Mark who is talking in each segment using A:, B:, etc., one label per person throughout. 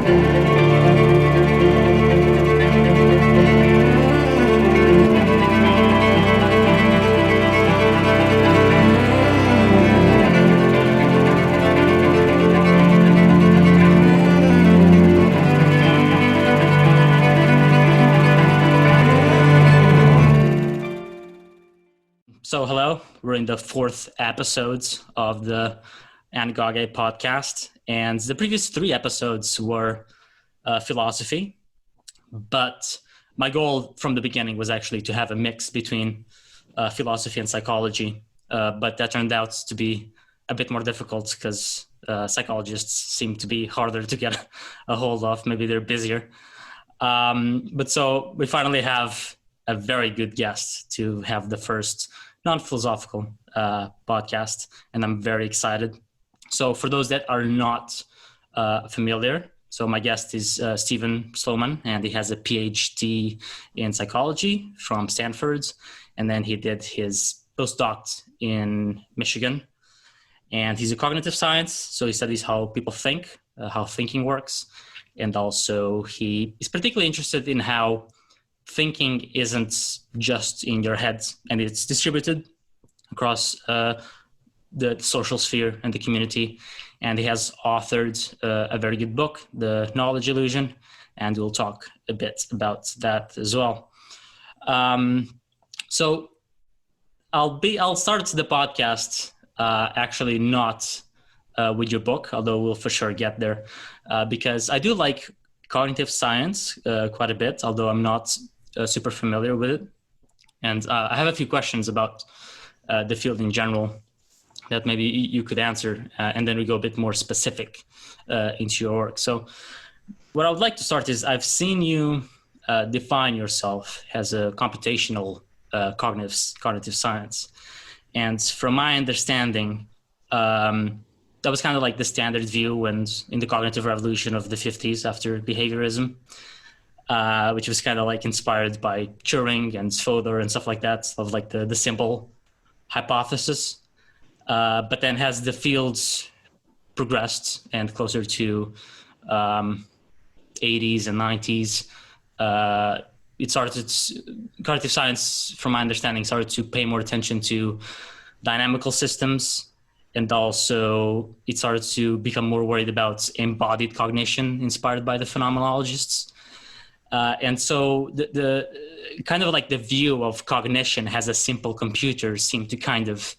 A: So hello, we're in the fourth episode of the Angage podcast, and the previous three episodes were philosophy, but my goal from the beginning was actually to have a mix between philosophy and psychology, but that turned out to be a bit more difficult because psychologists seem to be harder to get a hold of. Maybe they're busier. But so we finally have a very good guest to have the first non-philosophical podcast, and I'm very excited. So for those that are not familiar, so my guest is Stephen Sloman, and he has a Ph.D. in psychology from Stanford, and then he did his postdoc in Michigan, and he's a cognitive science, so he studies how people think, how thinking works, and also he is particularly interested in how thinking isn't just in your head, and it's distributed across the social sphere and the community. And he has authored a very good book, The Knowledge Illusion, and we'll talk a bit about that as well. So I'll start the podcast actually not with your book, although we'll for sure get there, because I do like cognitive science quite a bit, although I'm not super familiar with it. And I have a few questions about the field in general that maybe you could answer, and then we go a bit more specific into your work. So what I would like to start is I've seen you define yourself as a computational cognitive science. And from my understanding, that was kind of like the standard view when in the cognitive revolution of the 50s after behaviorism, which was kind of like inspired by Turing and Fodor and stuff like that, of like the symbol hypothesis. But then as the fields progressed and closer to 80s and 90s, cognitive science, from my understanding, started to pay more attention to dynamical systems. And also it started to become more worried about embodied cognition inspired by the phenomenologists. And so the kind of like the view of cognition as a simple computer seemed to kind of,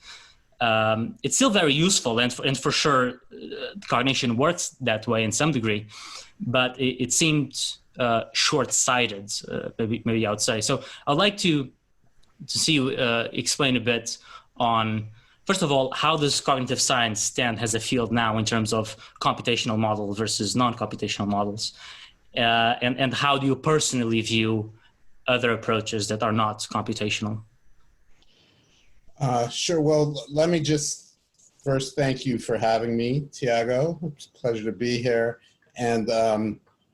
A: it's still very useful. And for sure, cognition works that way in some degree, but it seemed short-sighted, maybe I would say. So I'd like to see you explain a bit on, first of all, how does cognitive science stand as a field now in terms of computational models versus non-computational models? And how do you personally view other approaches that are not computational?
B: Sure. Well, let me just first thank you for having me, Tiago. It's a pleasure to be here. And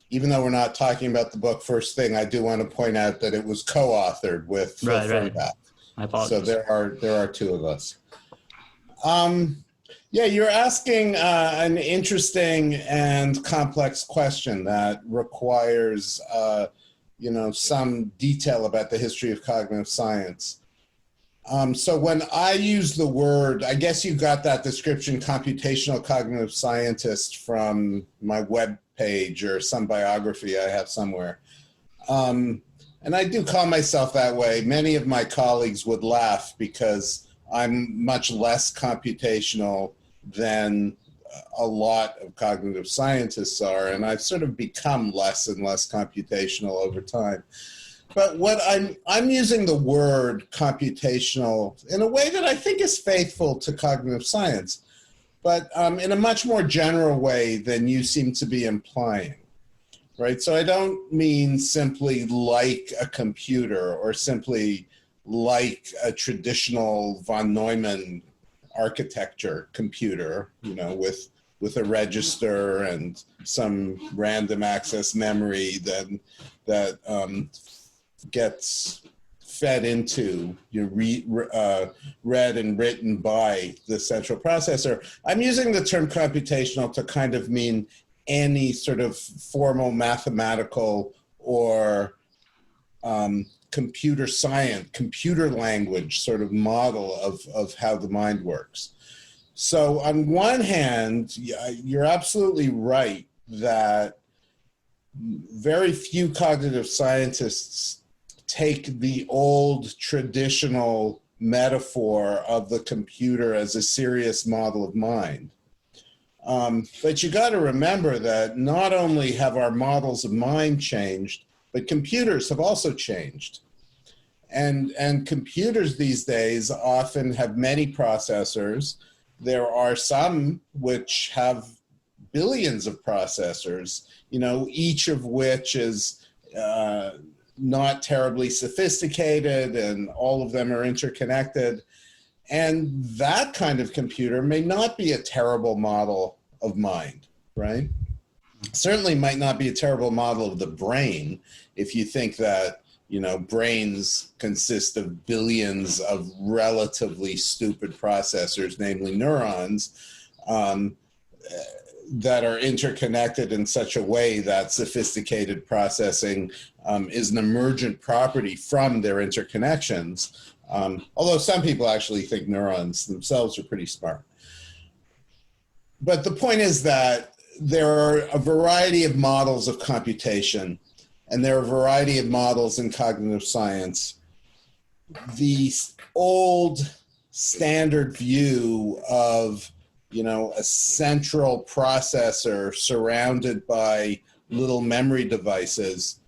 B: even though we're not talking about the book, first thing I do want to point out that it was co-authored with Phil Fernbach.
A: I apologize.
B: So there are two of us. Yeah, you're asking an interesting and complex question that requires, some detail about the history of cognitive science. So when I use the word, I guess you got that description, computational cognitive scientist, from my web page or some biography I have somewhere. And I do call myself that way. Many of my colleagues would laugh because I'm much less computational than a lot of cognitive scientists are, and I've sort of become less and less computational over time. But what I'm using the word computational in a way that I think is faithful to cognitive science, but in a much more general way than you seem to be implying, right? So I don't mean simply like a computer or simply like a traditional von Neumann architecture computer, with a register and some random access memory that gets fed into, read and written by the central processor. I'm using the term computational to kind of mean any sort of formal mathematical or computer science, computer language sort of model of how the mind works. So on one hand, you're absolutely right that very few cognitive scientists take the old traditional metaphor of the computer as a serious model of mind. But you got to remember that not only have our models of mind changed, but computers have also changed. And computers these days often have many processors. There are some which have billions of processors, each of which is not terribly sophisticated, and all of them are interconnected. And that kind of computer may not be a terrible model of mind, right? Certainly might not be a terrible model of the brain if you think that, brains consist of billions of relatively stupid processors, namely neurons, that are interconnected in such a way that sophisticated processing is an emergent property from their interconnections. Although some people actually think neurons themselves are pretty smart. But the point is that there are a variety of models of computation, and there are a variety of models in cognitive science. The old standard view of, a central processor surrounded by little memory devices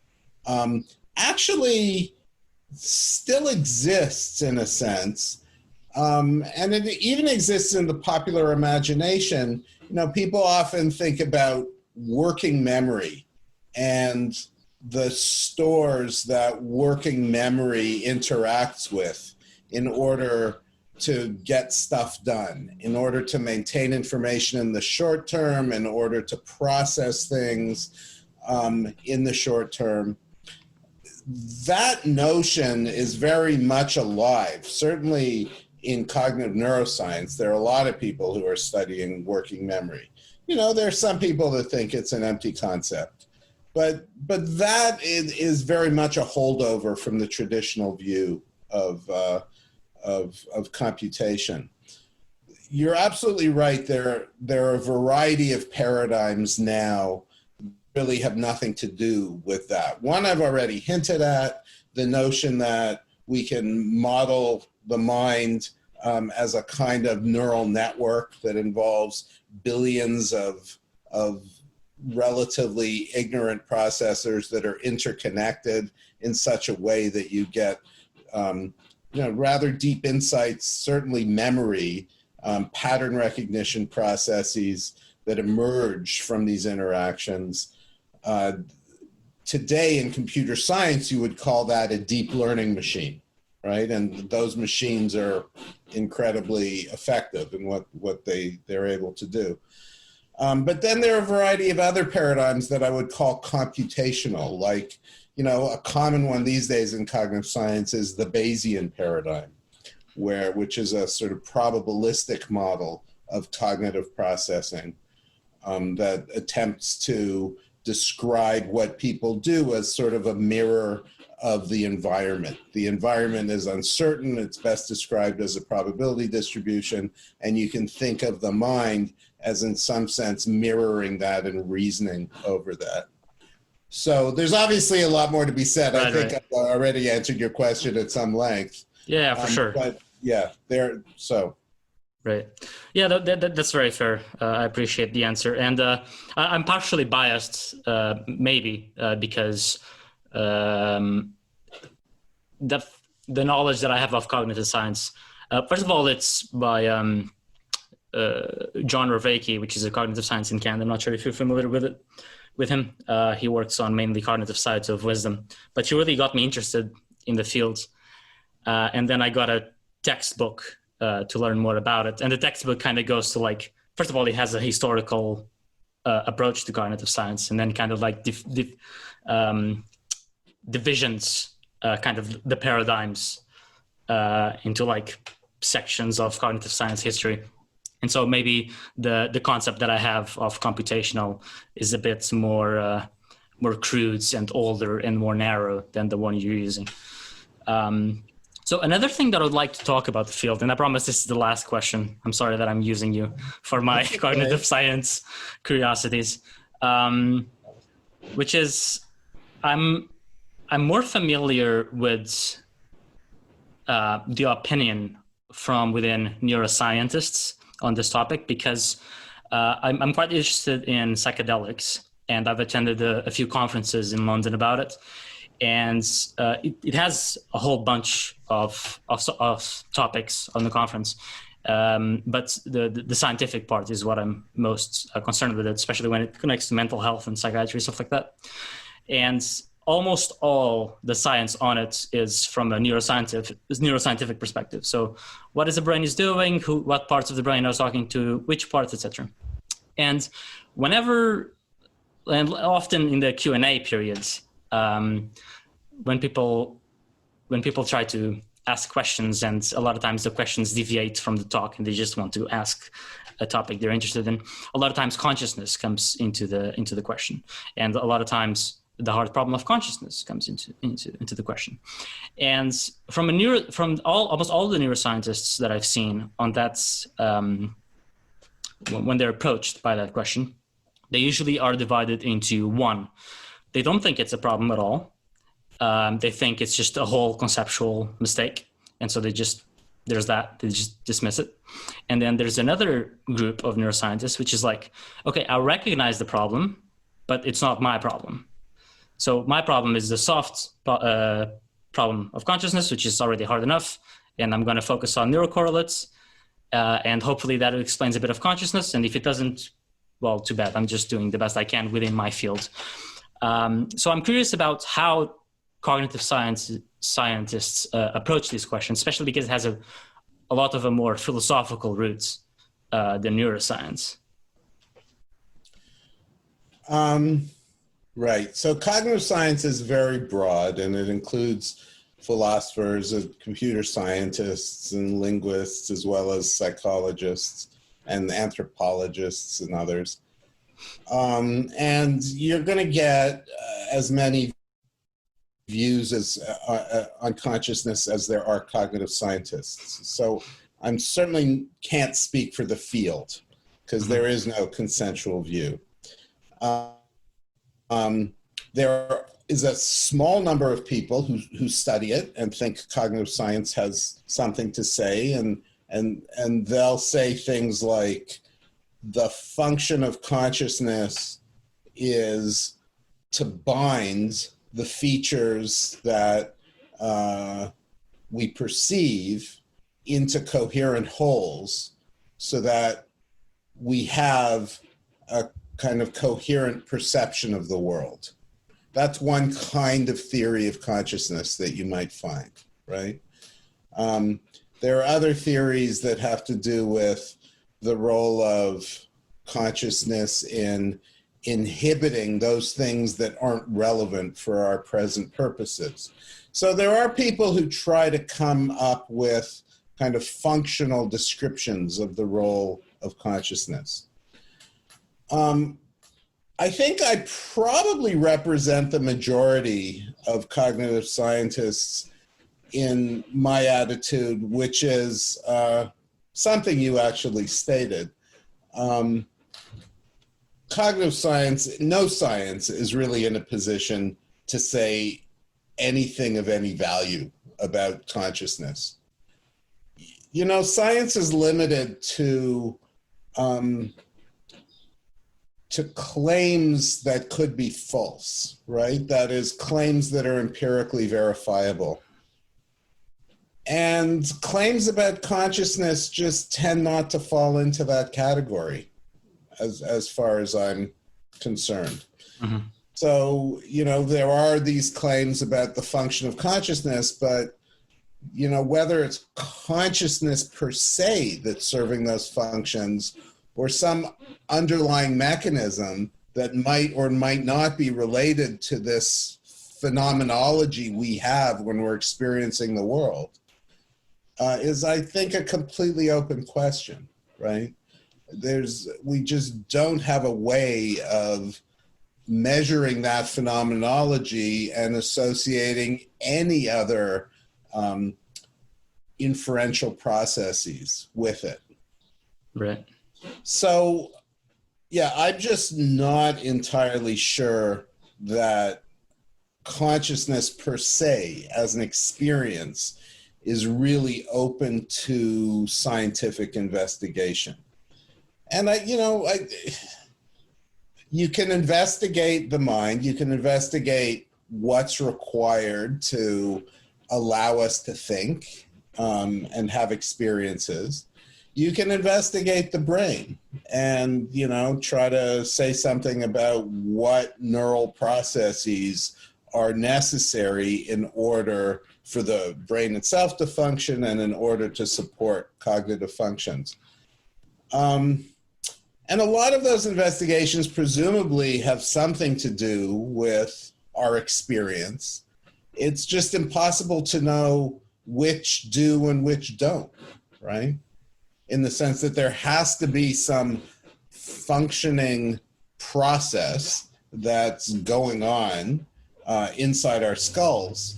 B: actually still exists in a sense. And it even exists in the popular imagination. People often think about working memory and the stores that working memory interacts with in order to get stuff done, in order to maintain information in the short term, in order to process things in the short term. That notion is very much alive. Certainly in cognitive neuroscience, there are a lot of people who are studying working memory. There are some people that think it's an empty concept, but that is very much a holdover from the traditional view of computation. You're absolutely right. There are a variety of paradigms now really have nothing to do with that. One I've already hinted at, the notion that we can model the mind as a kind of neural network that involves billions of relatively ignorant processors that are interconnected in such a way that you get rather deep insights, certainly memory, pattern recognition processes that emerge from these interactions. Today in computer science, you would call that a deep learning machine, right? And those machines are incredibly effective in what they're able to do. But then there are a variety of other paradigms that I would call computational, like, a common one these days in cognitive science is the Bayesian paradigm, which is a sort of probabilistic model of cognitive processing that attempts to describe what people do as sort of a mirror of the environment. The environment is uncertain. It's best described as a probability distribution, and you can think of the mind as in some sense mirroring that and reasoning over that. So there's obviously a lot more to be said. Right, I think I've already answered your question at some length.
A: Yeah, for sure.
B: But yeah,
A: Right. Yeah, that's very fair. I appreciate the answer. And I'm partially biased, maybe, because the knowledge that I have of cognitive science, first of all, it's by John Vervaeke, which is a cognitive science in Canada. I'm not sure if you're familiar with him. He works on mainly cognitive sides of wisdom, but he really got me interested in the field. And then I got a textbook to learn more about it. And the textbook kind of goes to first of all, it has a historical approach to cognitive science, and then kind of divisions kind of the paradigms into sections of cognitive science history. And so maybe the concept that I have of computational is a bit more crude and older and more narrow than the one you're using. So another thing that I would like to talk about the field, and I promise this is the last question. I'm sorry that I'm using you for my cognitive science curiosities, which is I'm more familiar with the opinion from within neuroscientists on this topic because I'm quite interested in psychedelics, and I've attended a few conferences in London about it. And it has a whole bunch of topics on the conference, but the scientific part is what I'm most concerned with, especially when it connects to mental health and psychiatry, stuff like that. And almost all the science on it is from a neuroscientific perspective. So what is the brain is doing, what parts of the brain are talking to which parts, etc. And often in the Q&A periods, when people try to ask questions, and a lot of times the questions deviate from the talk and they just want to ask a topic they're interested in, a lot of times consciousness comes into the question, and a lot of times the hard problem of consciousness comes into the question. And almost all the neuroscientists that I've seen on that, when they're approached by that question, they usually are divided into one. They don't think it's a problem at all. They think it's just a whole conceptual mistake. And so they just dismiss it. And then there's another group of neuroscientists, which is like, okay, I recognize the problem, but it's not my problem. So my problem is the soft problem of consciousness, which is already hard enough. And I'm going to focus on neurocorrelates. And hopefully that explains a bit of consciousness. And if it doesn't, well, too bad. I'm just doing the best I can within my field. So I'm curious about how cognitive scientists approach these questions, especially because it has a lot of a more philosophical roots than neuroscience.
B: Right. So cognitive science is very broad, and it includes philosophers and computer scientists and linguists, as well as psychologists and anthropologists and others. And you're going to get as many views on consciousness as there are cognitive scientists. So I certainly can't speak for the field because there is no consensual view. There is a small number of people who study it and think cognitive science has something to say, and they'll say things like, the function of consciousness is to bind the features that we perceive into coherent wholes so that we have a kind of coherent perception of the world. That's one kind of theory of consciousness that you might find, right? There are other theories that have to do with the role of consciousness in inhibiting those things that aren't relevant for our present purposes. So there are people who try to come up with kind of functional descriptions of the role of consciousness. I think I probably represent the majority of cognitive scientists in my attitude, which is something you actually stated. Cognitive science, no science is really in a position to say anything of any value about consciousness. You know, science is limited to claims that could be false, right? That is, claims that are empirically verifiable. And claims about consciousness just tend not to fall into that category, as far as I'm concerned. Mm-hmm. So, you know, there are these claims about the function of consciousness, but, you know, whether it's consciousness per se that's serving those functions or some underlying mechanism that might or might not be related to this phenomenology we have when we're experiencing the world, is, I think, a completely open question, right? We just don't have a way of measuring that phenomenology and associating any other inferential processes with it.
A: Right.
B: So, yeah, I'm just not entirely sure that consciousness per se as an experience is really open to scientific investigation. And you can investigate the mind, you can investigate what's required to allow us to think and have experiences. You can investigate the brain and, try to say something about what neural processes are necessary in order for the brain itself to function and in order to support cognitive functions. And a lot of those investigations presumably have something to do with our experience. It's just impossible to know which do and which don't, right? In the sense that there has to be some functioning process that's going on inside our skulls.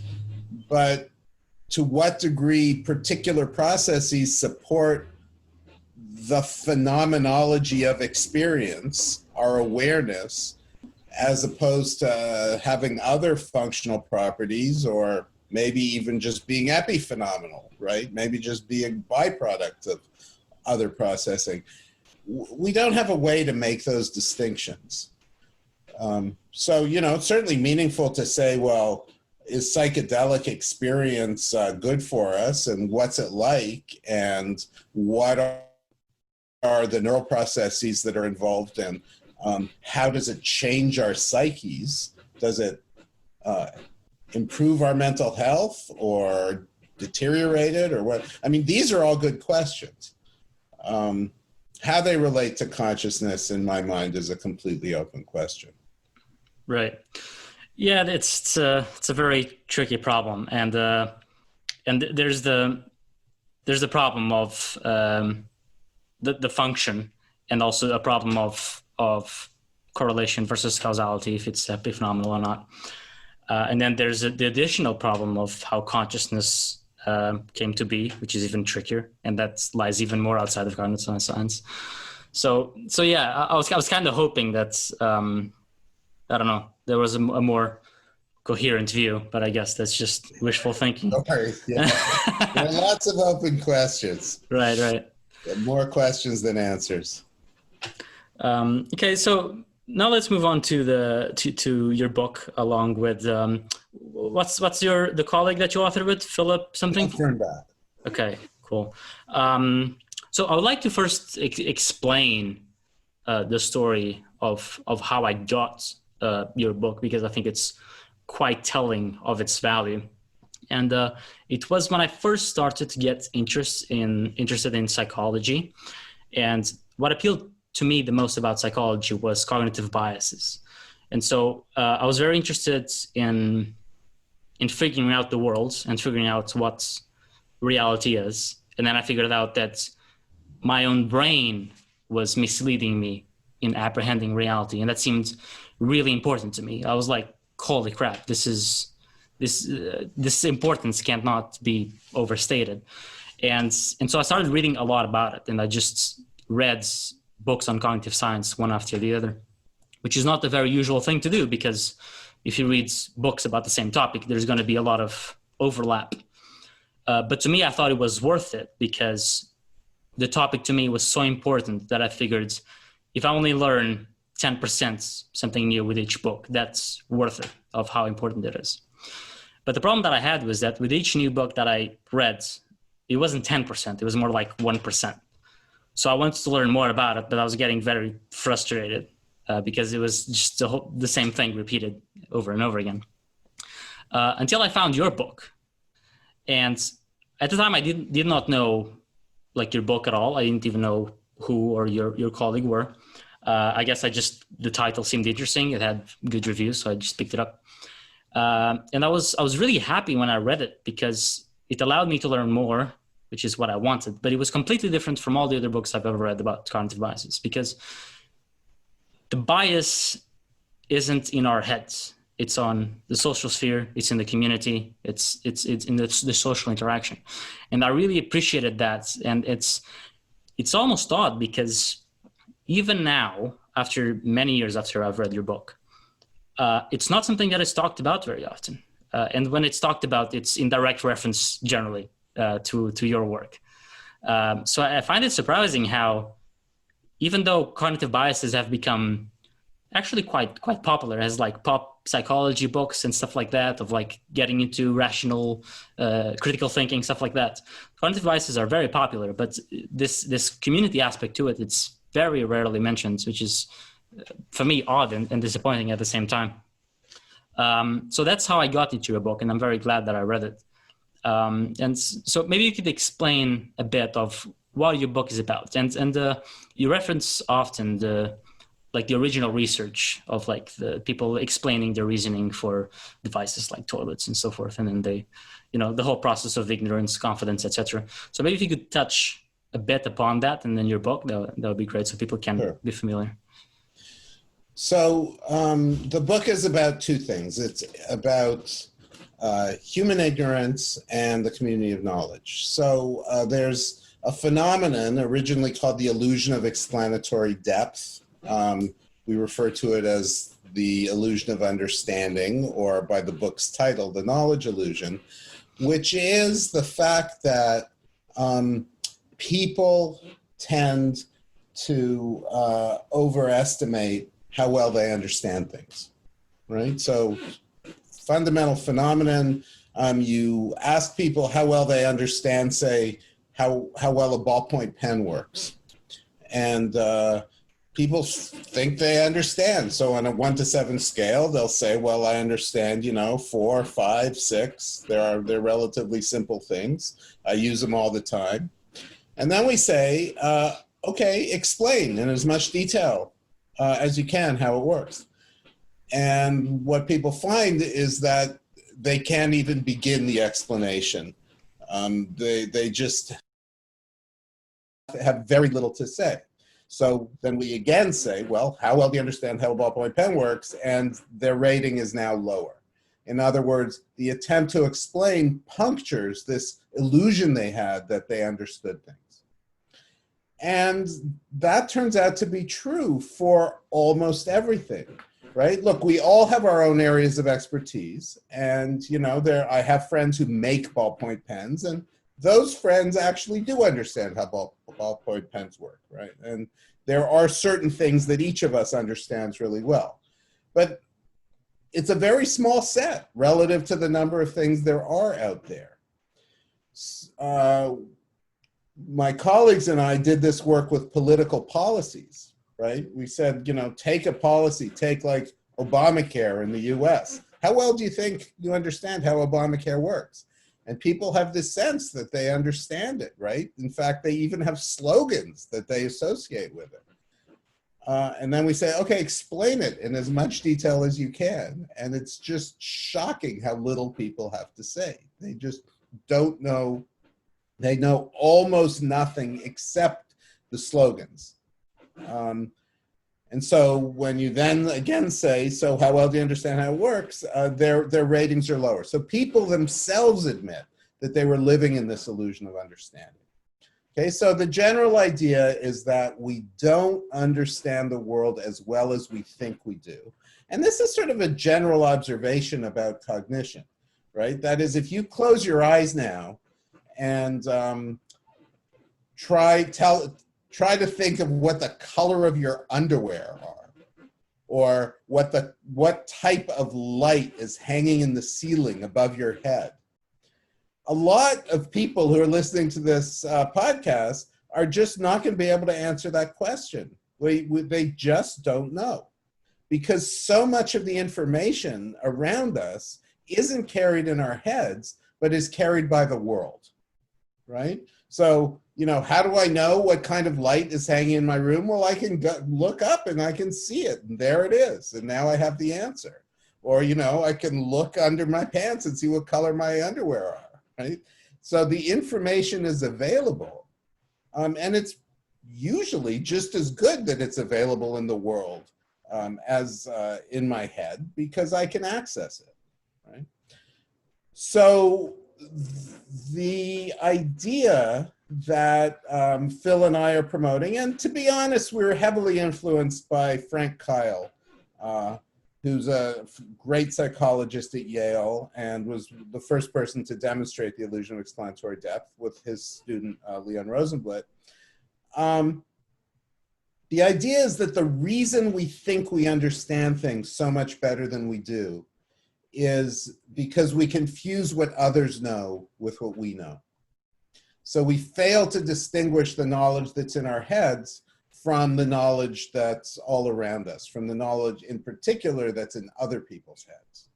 B: But to what degree particular processes support the phenomenology of experience, our awareness, as opposed to having other functional properties, or maybe even just being epiphenomenal, right? Maybe just being byproduct of other processing. We don't have a way to make those distinctions. So, it's certainly meaningful to say, well, is psychedelic experience good for us, and what's it like, and what are the neural processes that are involved in? How does it change our psyches? Does it improve our mental health or deteriorate it, or what? I mean, these are all good questions. How they relate to consciousness, in my mind, is a completely open question.
A: Right. Yeah, it's a very tricky problem, and there's the problem of the function, and also a problem of correlation versus causality, if it's epiphenomenal or not. And then there's the additional problem of how consciousness came to be, which is even trickier, and that lies even more outside of cognitive science. So yeah, I was kind of hoping that I don't know, there was a more coherent view, but I guess that's just wishful thinking.
B: Okay, yeah. There are lots of open questions.
A: Right.
B: More questions than answers.
A: Okay, so now let's move on to your book, along with what's the colleague that you authored with, Philip something?
B: Phil Fernbach.
A: Okay, cool. So I would like to first explain the story of how I got your book, because I think it's quite telling of its value. And it was when I first started to get interested in psychology, and what appealed to me the most about psychology was cognitive biases. And so I was very interested in figuring out the world and figuring out what reality is. And then I figured out that my own brain was misleading me in apprehending reality, and that seemed really important to me. I was like, holy crap, this importance cannot be overstated. And so I started reading a lot about it, and I just read books on cognitive science one after the other, which is not a very usual thing to do, because if you read books about the same topic, there's going to be a lot of overlap. But to me, I thought it was worth it, because the topic to me was so important that I figured if I only learn 10% something new with each book, that's worth it, of how important it is. But the problem that I had was that with each new book that I read, it wasn't 10%, it was more like 1%. So I wanted to learn more about it, but I was getting very frustrated because it was just the same thing repeated over and over again. Until I found your book. And at the time, I did not know like your book at all. I didn't even know who or your colleague were. I guess the title seemed interesting. It had good reviews, so I just picked it up. And I was really happy when I read it, because it allowed me to learn more which is what I wanted. But it was completely different from all the other books I've ever read about cognitive biases, because the bias isn't in our heads. It's on the social sphere. It's in the community. It's in the social interaction, and I really appreciated that. And it's almost odd, because even now, after many years after I've read your book, it's not something that is talked about very often. And when it's talked about, it's in direct reference generally to your work. So I find it surprising how, even though cognitive biases have become actually quite popular as like pop psychology books and stuff like that, of like getting into rational critical thinking, stuff like that, cognitive biases are very popular, but this community aspect to it, it's very rarely mentioned, which is for me odd and disappointing at the same time. So that's how I got into your book, and I'm very glad that I read it. And so maybe you could explain a bit of what your book is about, and you reference often the original research of like the people explaining their reasoning for devices like toilets and so forth, and then the whole process of ignorance, confidence, etc. So maybe if you could touch a bit upon that, and then your book, that would be great, so people can be familiar.
B: So the book is about two things. It's about human ignorance and the community of knowledge. So there's a phenomenon originally called the illusion of explanatory depth. We refer to it as the illusion of understanding, or by the book's title, the knowledge illusion, which is the fact that people tend to overestimate how well they understand things, right? So fundamental phenomenon, you ask people how well they understand, say, how well a ballpoint pen works. And people think they understand. So on a 1 to 7 scale, they'll say, well, I understand, 4, 5, 6. They're relatively simple things. I use them all the time. And then we say, okay, explain in as much detail as you can how it works. And what people find is that they can't even begin the explanation. They just have very little to say. So then we again say, well, how well do you understand how a ballpoint pen works? And their rating is now lower. In other words, the attempt to explain punctures this illusion they had that they understood things. And that turns out to be true for almost everything, right? Look, we all have our own areas of expertise. And, I have friends who make ballpoint pens, and those friends actually do understand how ballpoint pens work, right? And there are certain things that each of us understands really well. But it's a very small set relative to the number of things there are out there. My colleagues and I did this work with political policies, right? We said, take a policy, take like Obamacare in the US. How well do you think you understand how Obamacare works? And people have this sense that they understand it, right? In fact, they even have slogans that they associate with it. And then we say, okay, explain it in as much detail as you can. And it's just shocking how little people have to say. They just don't know. They know almost nothing except the slogans. And so when you then again say, so how well do you understand how it works? Their ratings are lower. So people themselves admit that they were living in this illusion of understanding. Okay, so the general idea is that we don't understand the world as well as we think we do. And this is sort of a general observation about cognition, right? That is, if you close your eyes now and try to think of what the color of your underwear are, or what type of light is hanging in the ceiling above your head. A lot of people who are listening to this podcast are just not going to be able to answer that question. They just don't know, because so much of the information around us isn't carried in our heads, but is carried by the world, right? So, how do I know what kind of light is hanging in my room? Well, I can look up and I can see it, and there it is. And now I have the answer. Or, I can look under my pants and see what color my underwear are, right? So the information is available, and it's usually just as good that it's available in the world as in my head, because I can access it, right? So the idea that Phil and I are promoting, and to be honest, we're heavily influenced by Frank Kyle, who's a great psychologist at Yale and was the first person to demonstrate the illusion of explanatory depth with his student, Leon Rosenblatt. The idea is that the reason we think we understand things so much better than we do is because we confuse what others know with what we know. So we fail to distinguish the knowledge that's in our heads from the knowledge that's all around us, from the knowledge in particular that's in other people's heads.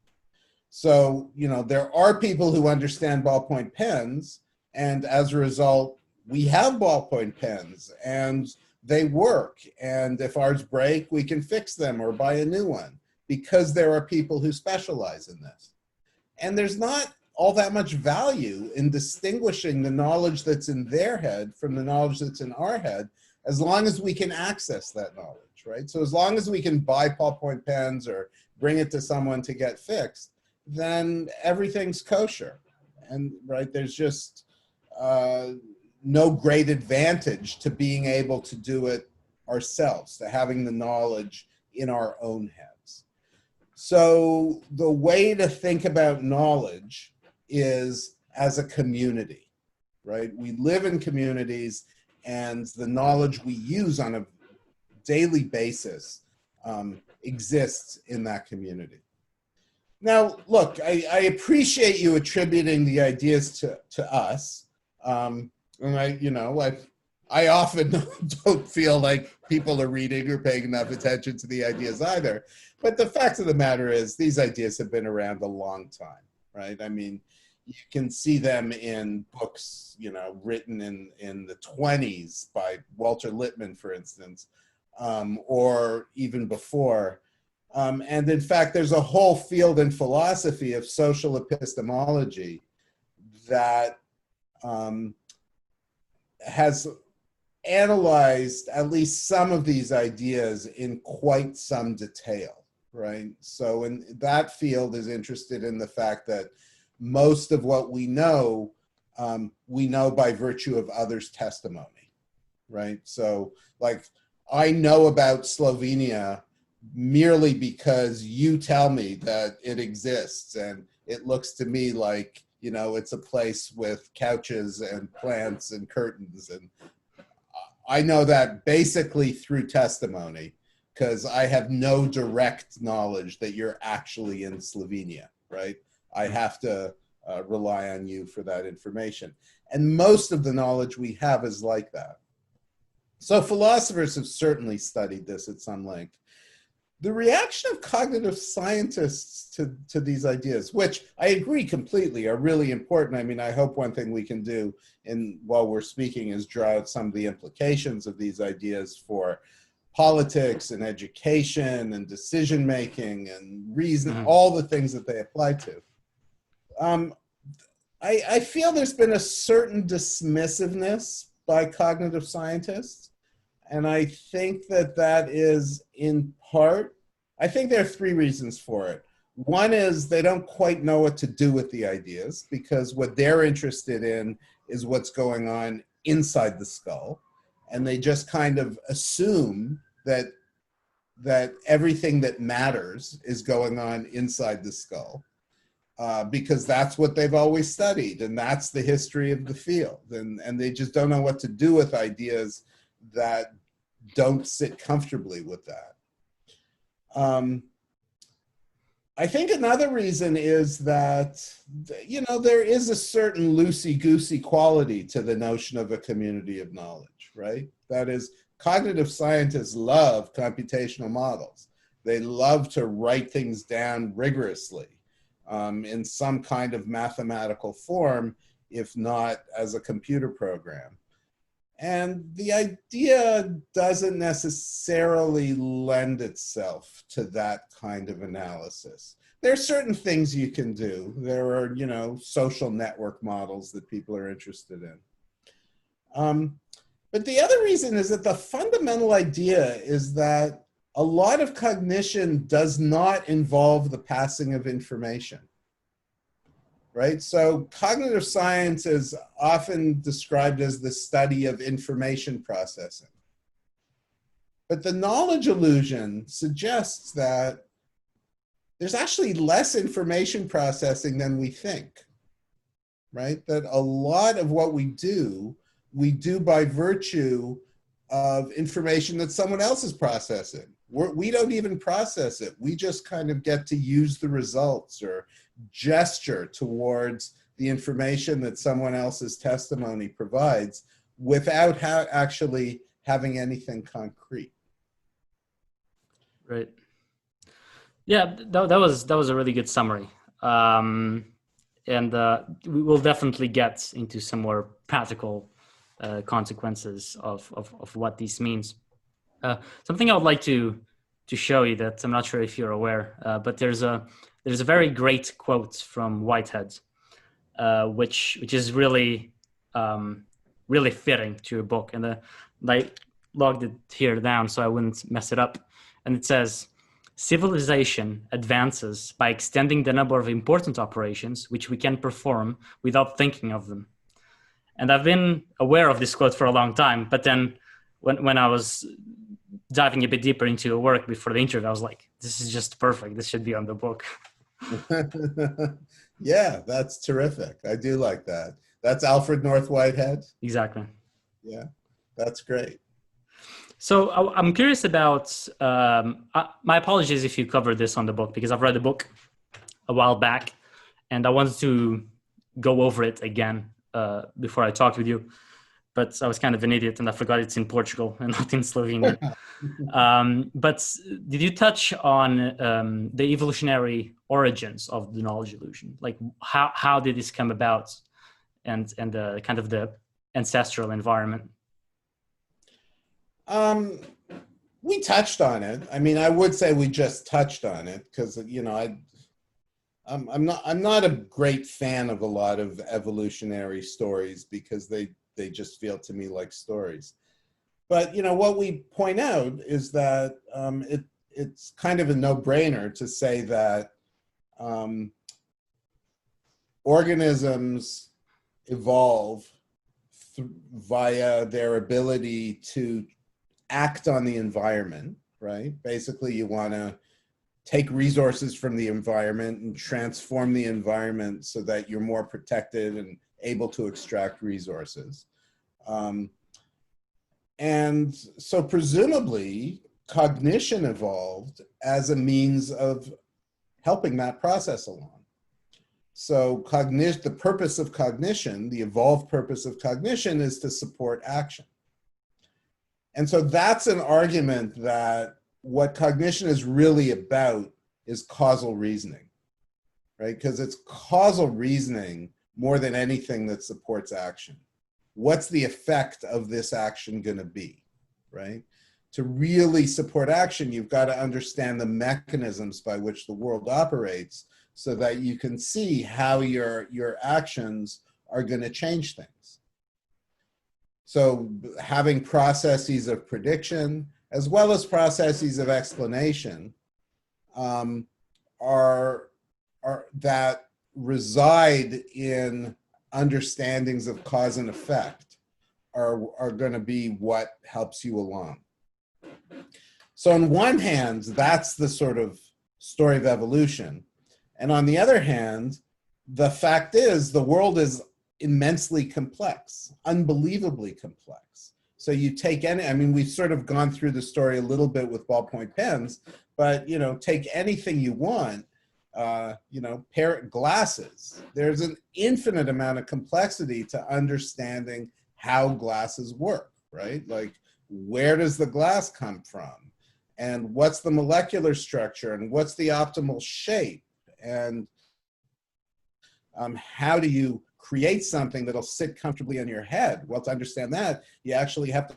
B: So, you know, there are people who understand ballpoint pens, and as a result, we have ballpoint pens and they work. And if ours break, we can fix them or buy a new one, because there are people who specialize in this. And there's not all that much value in distinguishing the knowledge that's in their head from the knowledge that's in our head, as long as we can access that knowledge, right? So as long as we can buy ballpoint pens or bring it to someone to get fixed, then everything's kosher. And right, there's just no great advantage to being able to do it ourselves, to having the knowledge in our own heads. So the way to think about knowledge is as a community, right? We live in communities, and the knowledge we use on a daily basis exists in that community. Now, look, I appreciate you attributing the ideas to us. And I often don't feel like people are reading or paying enough attention to the ideas either. But the fact of the matter is, these ideas have been around a long time, right? I mean, you can see them in books, you know, written in the 20s by Walter Lippmann, for instance, or even before. And in fact, there's a whole field in philosophy of social epistemology that has analyzed at least some of these ideas in quite some detail, right? So in that field is interested in the fact that most of what we know by virtue of others' testimony, right? So like, I know about Slovenia merely because you tell me that it exists, and it looks to me like, you know, it's a place with couches and plants and curtains. And I know that basically through testimony, because I have no direct knowledge that you're actually in Slovenia, right? I have to rely on you for that information. And most of the knowledge we have is like that. So philosophers have certainly studied this at some length. The reaction of cognitive scientists to these ideas, which I agree completely are really important. I mean, I hope one thing we can do while we're speaking is draw out some of the implications of these ideas for politics and education and decision-making and reason, all the things that they apply to. I feel there's been a certain dismissiveness by cognitive scientists. And I think that is in part, I think there are three reasons for it. One is they don't quite know what to do with the ideas, because what they're interested in is what's going on inside the skull. And they just kind of assume that everything that matters is going on inside the skull, because that's what they've always studied, and that's the history of the field. And they just don't know what to do with ideas that don't sit comfortably with that. I think another reason is that, you know, there is a certain loosey-goosey quality to the notion of a community of knowledge, right? That is, cognitive scientists love computational models. They love to write things down rigorously in some kind of mathematical form, if not as a computer program. And the idea doesn't necessarily lend itself to that kind of analysis. There are certain things you can do. There are, you know, social network models that people are interested in. But the other reason is that the fundamental idea is that a lot of cognition does not involve the passing of information, right? So cognitive science is often described as the study of information processing. But the knowledge illusion suggests that there's actually less information processing than we think, right? That a lot of what we do by virtue of information that someone else is processing. We don't even process it. We just kind of get to use the results or gesture towards the information that someone else's testimony provides without actually having anything concrete.
A: Right. Yeah, that was a really good summary. And we will definitely get into some more practical consequences of what this means. Something I would like to show you that I'm not sure if you're aware, but there's a very great quote from Whitehead, which is really really fitting to your book, and I logged it here down so I wouldn't mess it up. And it says, "Civilization advances by extending the number of important operations which we can perform without thinking of them." And I've been aware of this quote for a long time, but then when I was diving a bit deeper into your work before the interview, I was like, this is just perfect. This should be on the book.
B: Yeah, that's terrific. I do like that. That's Alfred North Whitehead?
A: Exactly.
B: Yeah, that's great.
A: So I'm curious about, my apologies if you covered this on the book, because I've read the book a while back and I wanted to go over it again before I talked with you. But I was kind of an idiot and I forgot it's in Portugal and not in Slovenia. But did you touch on the evolutionary origins of the knowledge illusion? Like how did this come about, and the kind of the ancestral environment?
B: We touched on it. I mean, I would say we just touched on it because, you know, I'm not a great fan of a lot of evolutionary stories because they just feel to me like stories. But, you know, what we point out is that it's kind of a no-brainer to say that organisms evolve via their ability to act on the environment, right? Basically, you want to take resources from the environment and transform the environment so that you're more protected and able to extract resources. And so presumably, cognition evolved as a means of helping that process along. So the purpose of cognition, the evolved purpose of cognition, is to support action. And so that's an argument that what cognition is really about is causal reasoning, right? Because it's causal reasoning more than anything that supports action. What's the effect of this action going to be, right? To really support action, you've got to understand the mechanisms by which the world operates so that you can see how your actions are going to change things. So having processes of prediction as well as processes of explanation are that reside in understandings of cause and effect are going to be what helps you along. So on one hand, that's the sort of story of evolution. And on the other hand, the fact is the world is immensely complex, unbelievably complex. So you take any, I mean, we've sort of gone through the story a little bit with ballpoint pens, but, you know, take anything you want, you know, glasses. There's an infinite amount of complexity to understanding how glasses work, right? Like, where does the glass come from? And what's the molecular structure? And what's the optimal shape? And how do you create something that'll sit comfortably on your head. Well, to understand that, you actually have to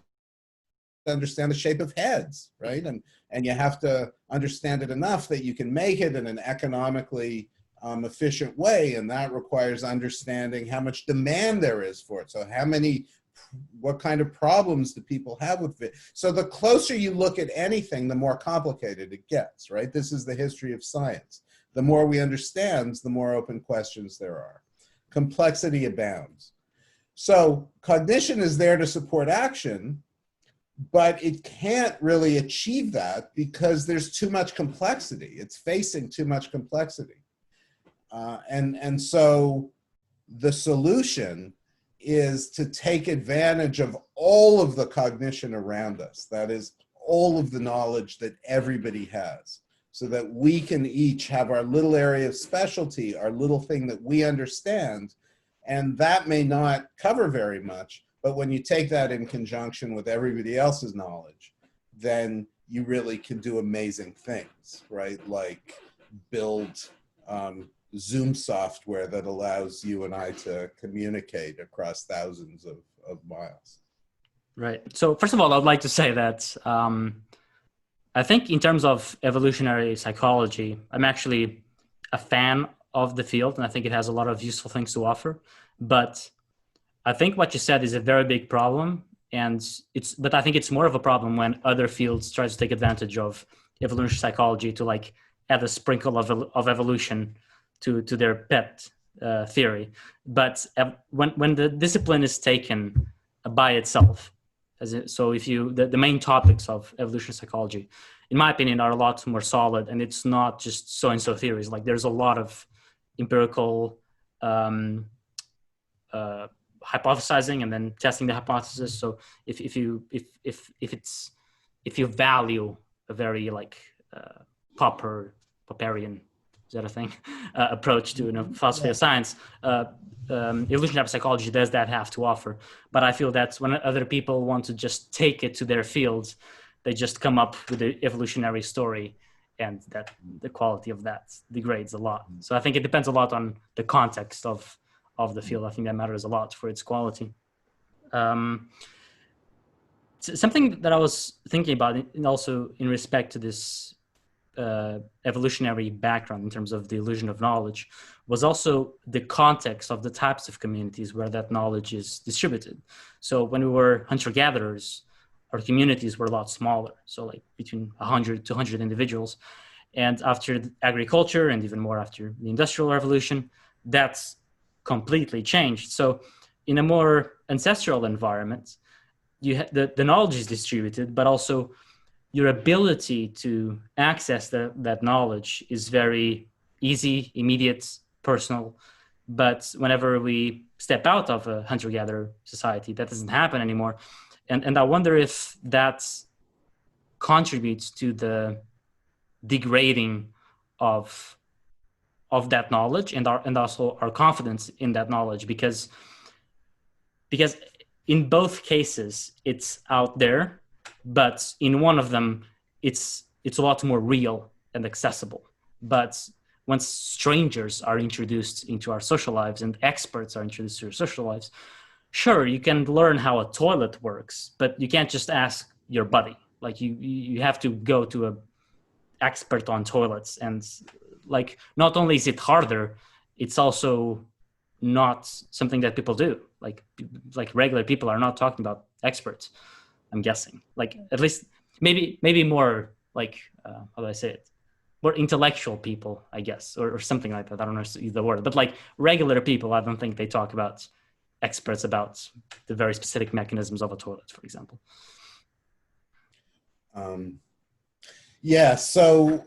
B: understand the shape of heads, right? And you have to understand it enough that you can make it in an economically efficient way, and that requires understanding how much demand there is for it. So what kind of problems do people have with it? So the closer you look at anything, the more complicated it gets, right? This is the history of science. The more we understand, the more open questions there are. Complexity abounds. So cognition is there to support action, but it can't really achieve that because there's too much complexity. It's facing too much complexity. And so the solution is to take advantage of all of the cognition around us. That is, all of the knowledge that everybody has, so that we can each have our little area of specialty, our little thing that we understand. And that may not cover very much, but when you take that in conjunction with everybody else's knowledge, then you really can do amazing things, right? Like build Zoom software that allows you and I to communicate across thousands of miles.
A: Right. So first of all, I'd like to say that I think in terms of evolutionary psychology, I'm actually a fan of the field, and I think it has a lot of useful things to offer. But I think what you said is a very big problem, but I think it's more of a problem when other fields try to take advantage of evolutionary psychology to like add a sprinkle of evolution to their pet theory. But when the discipline is taken by itself, so if the main topics of evolutionary psychology, in my opinion, are a lot more solid, and it's not just so-and-so theories. Like there's a lot of empirical hypothesizing and then testing the hypothesis. So if you value a very like Popperian, is that a thing? Approach to philosophy of science, evolutionary psychology does that have to offer. But I feel that when other people want to just take it to their fields, they just come up with the evolutionary story, and that the quality of that degrades a lot. So I think it depends a lot on the context of the field. I think that matters a lot for its quality. Something that I was thinking about, and also in respect to this evolutionary background in terms of the illusion of knowledge, was also the context of the types of communities where that knowledge is distributed. So when we were hunter-gatherers, our communities were a lot smaller, so like between 100 to 100 individuals. And after agriculture, and even more after the Industrial Revolution, that's completely changed. So in a more ancestral environment, the knowledge is distributed, but also your ability to access that knowledge is very easy, immediate, personal. But whenever we step out of a hunter-gatherer society, that doesn't happen anymore. And I wonder if that contributes to the degrading of that knowledge and also our confidence in that knowledge, because in both cases it's out there, but in one of them it's a lot more real and accessible. But once strangers are introduced into our social lives and experts are introduced to our social lives, sure, you can learn how a toilet works, but you can't just ask your buddy. Like you have to go to an expert on toilets, and like not only is it harder, it's also not something that people do. Like regular people are not talking about experts, I'm guessing. Like at least maybe more like how do I say it? More intellectual people, I guess, or something like that. I don't know the word, but like regular people, I don't think they talk about experts about the very specific mechanisms of a toilet, for example.
B: Yeah. So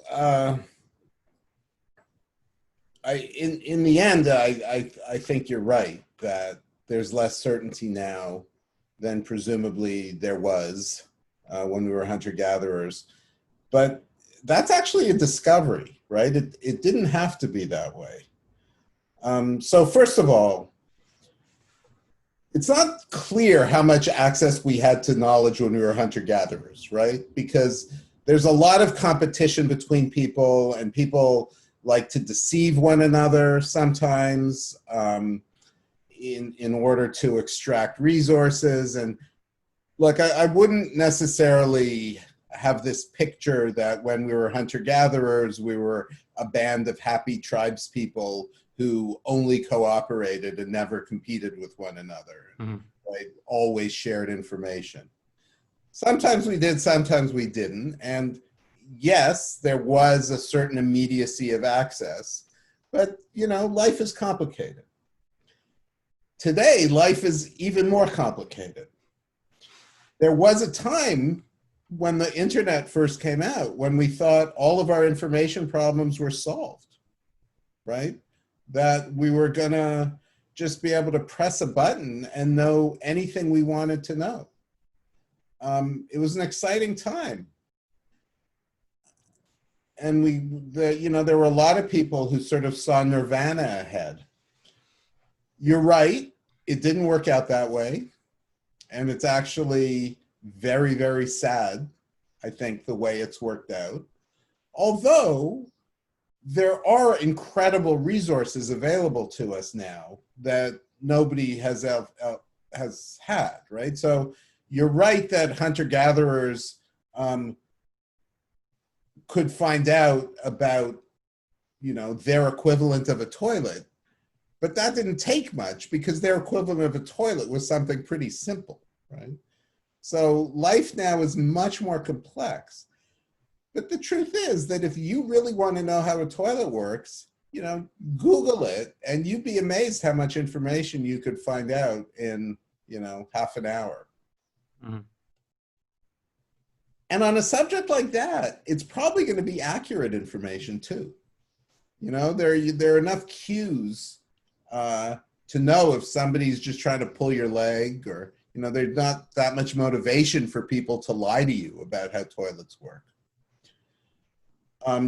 B: in the end, I think you're right that there's less certainty now than presumably there was when we were hunter-gatherers. But that's actually a discovery, right? It didn't have to be that way. So first of all, it's not clear how much access we had to knowledge when we were hunter-gatherers, right? Because there's a lot of competition between people, and people like to deceive one another sometimes. in order to extract resources. And look, I wouldn't necessarily have this picture that when we were hunter-gatherers, we were a band of happy tribespeople who only cooperated and never competed with one another, right? Always shared information. Sometimes we did, sometimes we didn't. And yes, there was a certain immediacy of access, but life is complicated. Today, life is even more complicated. There was a time when the internet first came out, when we thought all of our information problems were solved, right? That we were gonna just be able to press a button and know anything we wanted to know. It was an exciting time. And there were a lot of people who sort of saw nirvana ahead. You're right, it didn't work out that way. And it's actually very, very sad, I think, the way it's worked out. Although there are incredible resources available to us now that nobody has had, right? So you're right that hunter-gatherers could find out about, their equivalent of a toilet, but that didn't take much because their equivalent of a toilet was something pretty simple, right? So life now is much more complex. But the truth is that if you really want to know how a toilet works, Google it, and you'd be amazed how much information you could find out in, half an hour. And on a subject like that, it's probably going to be accurate information too. There are enough cues to know if somebody's just trying to pull your leg, or there's not that much motivation for people to lie to you about how toilets work.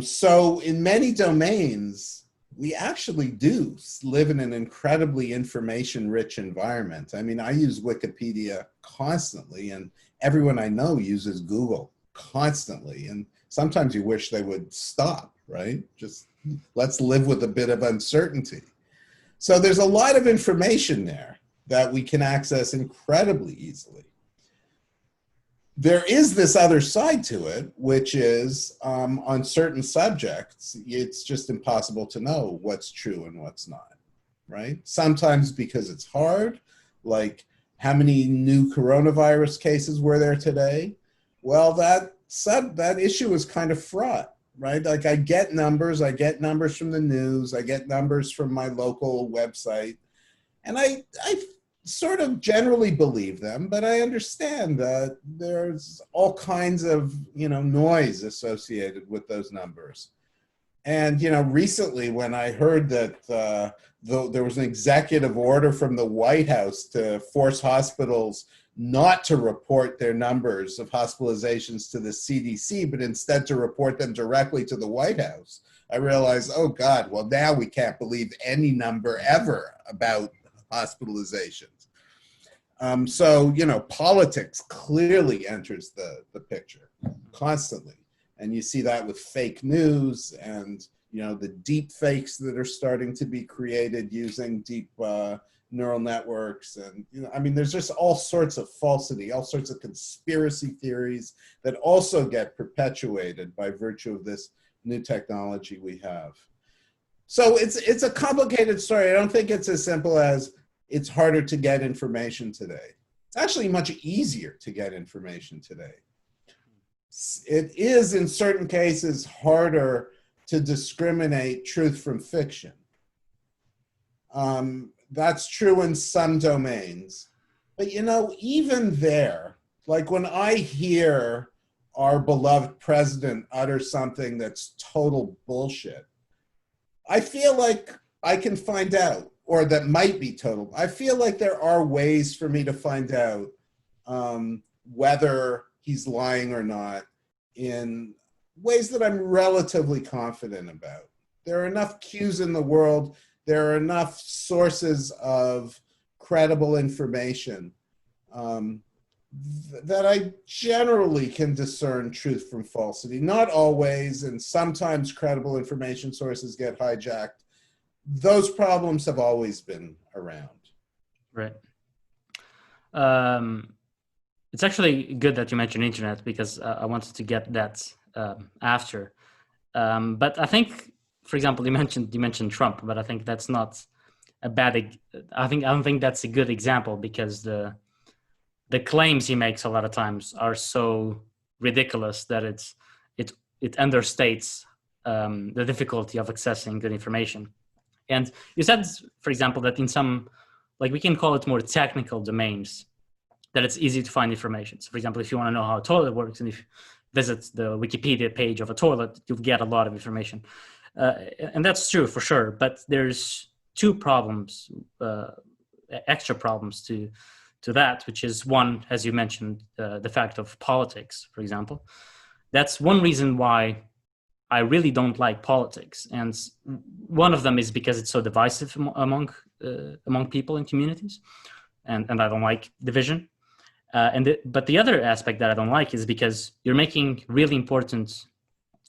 B: So in many domains, we actually do live in an incredibly information-rich environment. I mean, I use Wikipedia constantly, and everyone I know uses Google constantly. And sometimes you wish they would stop, right? Just let's live with a bit of uncertainty. So there's a lot of information there that we can access incredibly easily. There is this other side to it, which is on certain subjects, it's just impossible to know what's true and what's not, right? Sometimes because it's hard, like how many new coronavirus cases were there today? Well, that issue is kind of fraught, right? Like I get numbers from the news, I get numbers from my local website, and I sort of generally believe them, but I understand that there's all kinds of, noise associated with those numbers. And, recently when I heard that there was an executive order from the White House to force hospitals not to report their numbers of hospitalizations to the CDC, but instead to report them directly to the White House, I realized, oh God, well now we can't believe any number ever about hospitalizations. So, politics clearly enters the picture constantly. And you see that with fake news and, the deep fakes that are starting to be created using deep neural networks. And, there's just all sorts of falsity, all sorts of conspiracy theories that also get perpetuated by virtue of this new technology we have. So it's a complicated story. I don't think it's as simple as it's harder to get information today. It's actually much easier to get information today. It is, in certain cases, harder to discriminate truth from fiction. That's true in some domains. But, even there, like when I hear our beloved president utter something that's total bullshit, I feel like I can find out, or that might be total. I feel like there are ways for me to find out whether he's lying or not in ways that I'm relatively confident about. There are enough cues in the world, there are enough sources of credible information that I generally can discern truth from falsity. Not always, and sometimes credible information sources get hijacked. Those problems have always been around.
A: Right. Um, it's actually good that you mentioned internet because I wanted to get that after. But I think, for example, you mentioned Trump, but I think that's not a bad. I don't think that's a good example because the claims he makes a lot of times are so ridiculous that it understates the difficulty of accessing good information. And you said, for example, that in some, like we can call it more technical domains, that it's easy to find information. So, for example, if you want to know how a toilet works, and if you visit the Wikipedia page of a toilet, you'll get a lot of information, and that's true for sure. But there's two problems, extra problems to that, which is one, as you mentioned, the fact of politics, for example. That's one reason why I really don't like politics, and one of them is because it's so divisive among people in communities, and I don't like division. But the other aspect that I don't like is because you're making really important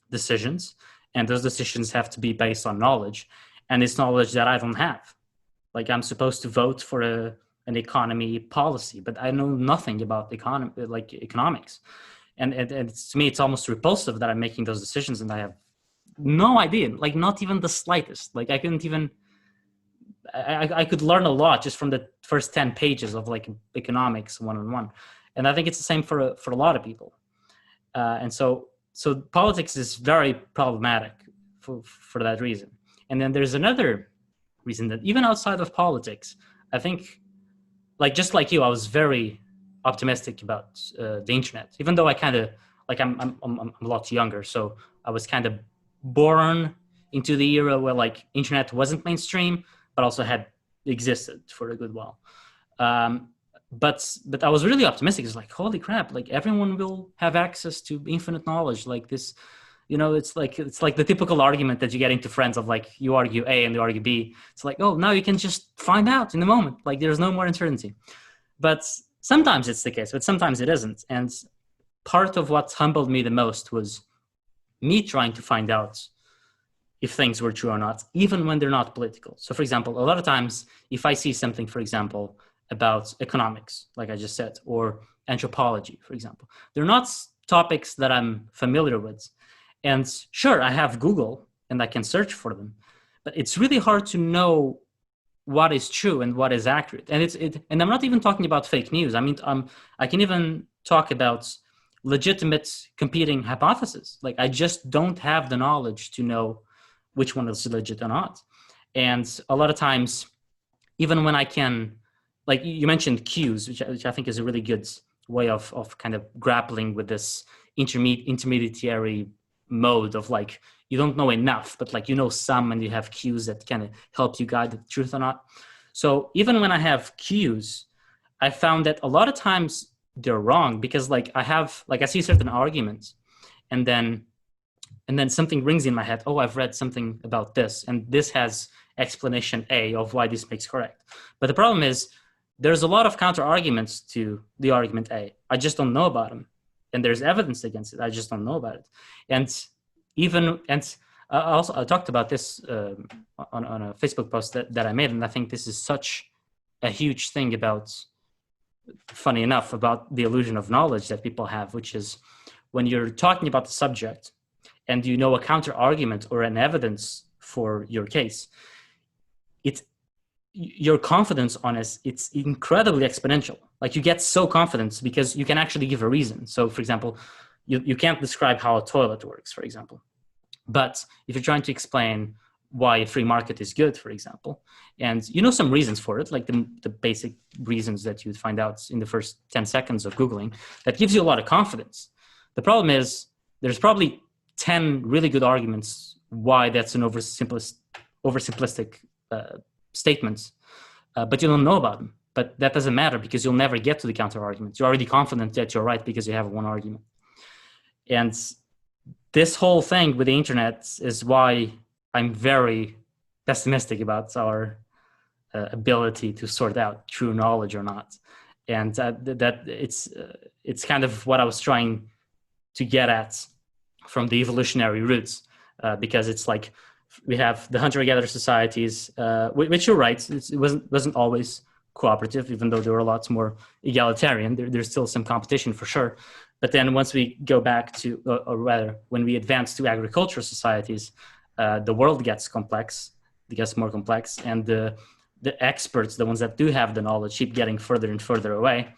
A: decisions, and those decisions have to be based on knowledge, and it's knowledge that I don't have. Like I'm supposed to vote for an economy policy, but I know nothing about economics, and to me it's almost repulsive that I'm making those decisions and I have no idea, like not even the slightest. Like I couldn't even I could learn a lot just from the first 10 pages of like economics one-on-one. And I think it's the same for a lot of people. And so politics is very problematic for that reason. And then there's another reason that even outside of politics, I think, like just like you, I was very optimistic about the internet, even though I kind of like I'm a lot younger, so I was kind of born into the era where like internet wasn't mainstream, but also had existed for a good while. Um, but I was really optimistic. It's like, holy crap! Like everyone will have access to infinite knowledge. Like this, it's like the typical argument that you get into friends of like you argue A and you argue B. It's like, oh, now you can just find out in the moment. Like there's no more uncertainty. But sometimes it's the case, but sometimes it isn't. And part of what humbled me the most was me trying to find out if things were true or not, even when they're not political. So, for example, a lot of times, if I see something, for example, about economics, like I just said, or anthropology, for example, they're not topics that I'm familiar with. And sure, I have Google and I can search for them, but it's really hard to know what is true and what is accurate. And I'm not even talking about fake news. I mean, I can even talk about legitimate competing hypotheses. Like I just don't have the knowledge to know which one is legit or not. And a lot of times, even when I can, like you mentioned cues, which I think is a really good way of kind of grappling with this intermediary mode of like, you don't know enough, but like, you know, some, and you have cues that kind of help you guide the truth or not. So even when I have cues, I found that a lot of times they're wrong because like I see certain arguments and then something rings in my head. Oh, I've read something about this, and this has explanation A of why this makes correct. But the problem is there's a lot of counter arguments to the argument A. I just don't know about them. And there's evidence against it. I just don't know about it. And I talked about this on a Facebook post that I made. And I think this is such a huge thing about, funny enough, about the illusion of knowledge that people have, which is when you're talking about the subject, and you know a counter argument or an evidence for your case, it's your confidence on it, it's incredibly exponential. Like you get so confident because you can actually give a reason. So for example, you can't describe how a toilet works, for example. But if you're trying to explain why a free market is good, for example, and you know some reasons for it, like the basic reasons that you'd find out in the first 10 seconds of Googling, that gives you a lot of confidence. The problem is there's probably 10 really good arguments why that's an oversimplistic statements, but you don't know about them. But that doesn't matter because you'll never get to the counter arguments. You're already confident that you're right because you have one argument. And this whole thing with the internet is why I'm very pessimistic about our ability to sort out true knowledge or not. And that it's kind of what I was trying to get at from the evolutionary roots, because it's like we have the hunter-gatherer societies, which you're right, it wasn't always cooperative, even though there were lots more egalitarian. There's still some competition for sure. But then once we go back to, or rather, when we advance to agricultural societies, the world gets complex, it gets more complex, and the experts, the ones that do have the knowledge, keep getting further and further away.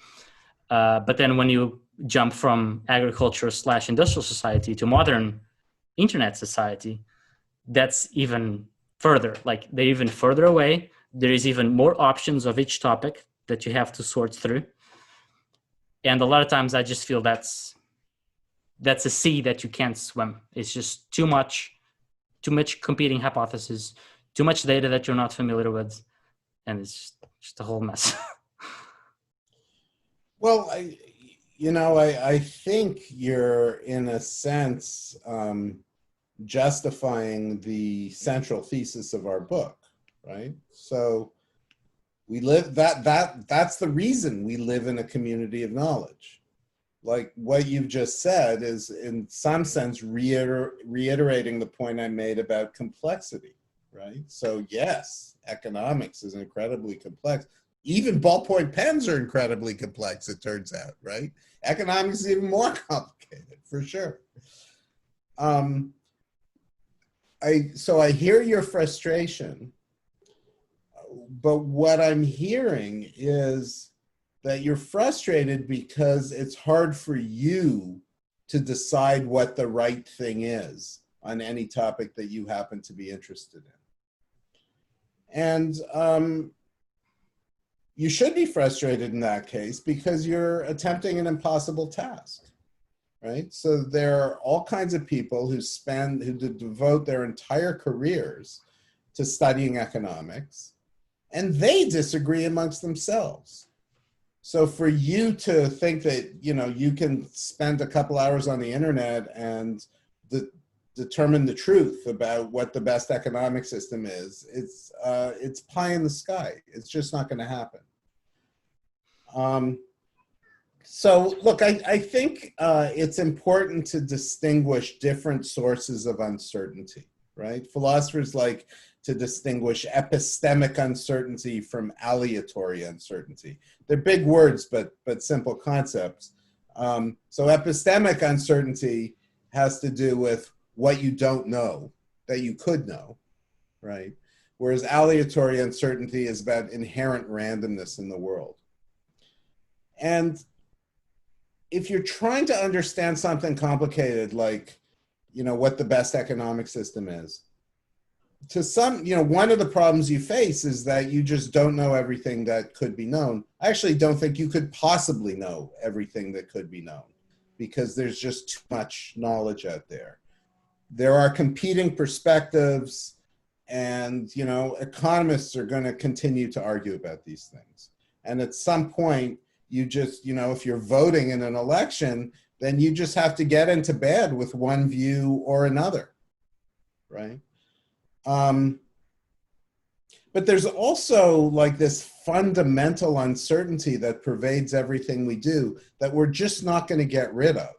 A: But then when you jump from agriculture/industrial society to modern internet society, that's even further. Like they're even further away. There is even more options of each topic that you have to sort through. And a lot of times I just feel that's a sea that you can't swim. It's just too much competing hypotheses, too much data that you're not familiar with, and it's just a whole mess.
B: Well, I think you're in a sense justifying the central thesis of our book, right? So we live that's the reason we live in a community of knowledge. Like what you've just said is in some sense reiterating the point I made about complexity, right? So yes, economics is incredibly complex. Even ballpoint pens are incredibly complex, it turns out, right? Economics is even more complicated, for sure. So I hear your frustration, but what I'm hearing is that you're frustrated because it's hard for you to decide what the right thing is on any topic that you happen to be interested in. And you should be frustrated in that case because you're attempting an impossible task, right? So there are all kinds of people who devote their entire careers to studying economics, and they disagree amongst themselves. So for you to think that, you can spend a couple hours on the internet and determine the truth about what the best economic system is, it's pie in the sky. It's just not going to happen. So look, I think it's important to distinguish different sources of uncertainty, right? Philosophers like to distinguish epistemic uncertainty from aleatory uncertainty. They're big words, but simple concepts. So epistemic uncertainty has to do with what you don't know that you could know, right? Whereas aleatory uncertainty is about inherent randomness in the world. And if you're trying to understand something complicated, like, what the best economic system is, to some, one of the problems you face is that you just don't know everything that could be known. I actually don't think you could possibly know everything that could be known because there's just too much knowledge out there. There are competing perspectives and, economists are going to continue to argue about these things. And at some point, you just, if you're voting in an election, then you just have to get into bed with one view or another, right? But there's also like this fundamental uncertainty that pervades everything we do that we're just not going to get rid of.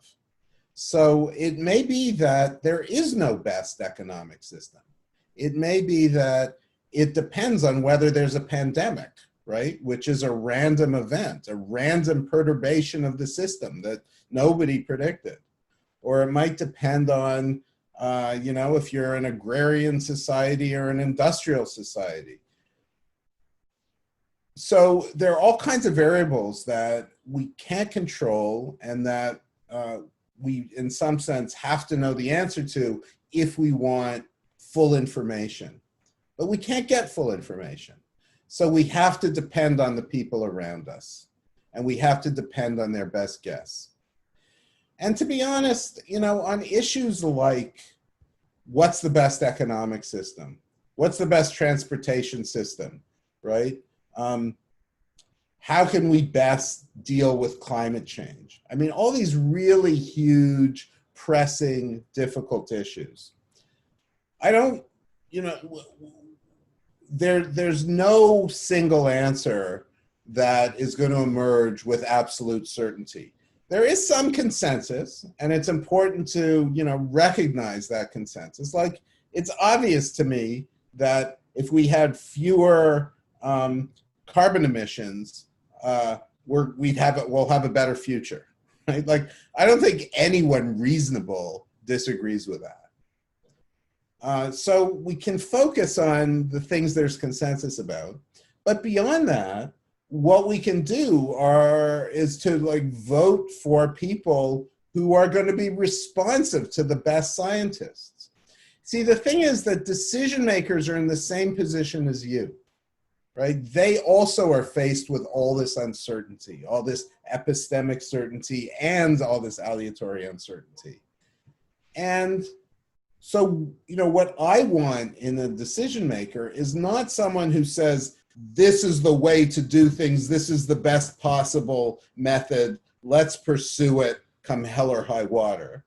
B: So it may be that there is no best economic system. It may be that it depends on whether there's a pandemic, right? Which is a random event, a random perturbation of the system that nobody predicted. Or it might depend on, if you're an agrarian society or an industrial society. So there are all kinds of variables that we can't control and that we, in some sense, have to know the answer to if we want full information. But we can't get full information. So we have to depend on the people around us. And we have to depend on their best guess. And to be honest, on issues like what's the best economic system? What's the best transportation system, right? How can we best deal with climate change? I mean, all these really huge, pressing, difficult issues. I don't, there's no single answer that is going to emerge with absolute certainty. There is some consensus, and it's important to, recognize that consensus. Like, it's obvious to me that if we had fewer carbon emissions, we'll have a better future, right? Like, I don't think anyone reasonable disagrees with that. So we can focus on the things there's consensus about, but beyond that, what we can do is to like vote for people who are going to be responsive to the best scientists. See, the thing is that decision makers are in the same position as you, right? They also are faced with all this uncertainty, all this epistemic certainty, and all this aleatory uncertainty. And so, what I want in a decision maker is not someone who says, this is the way to do things, this is the best possible method, let's pursue it, come hell or high water.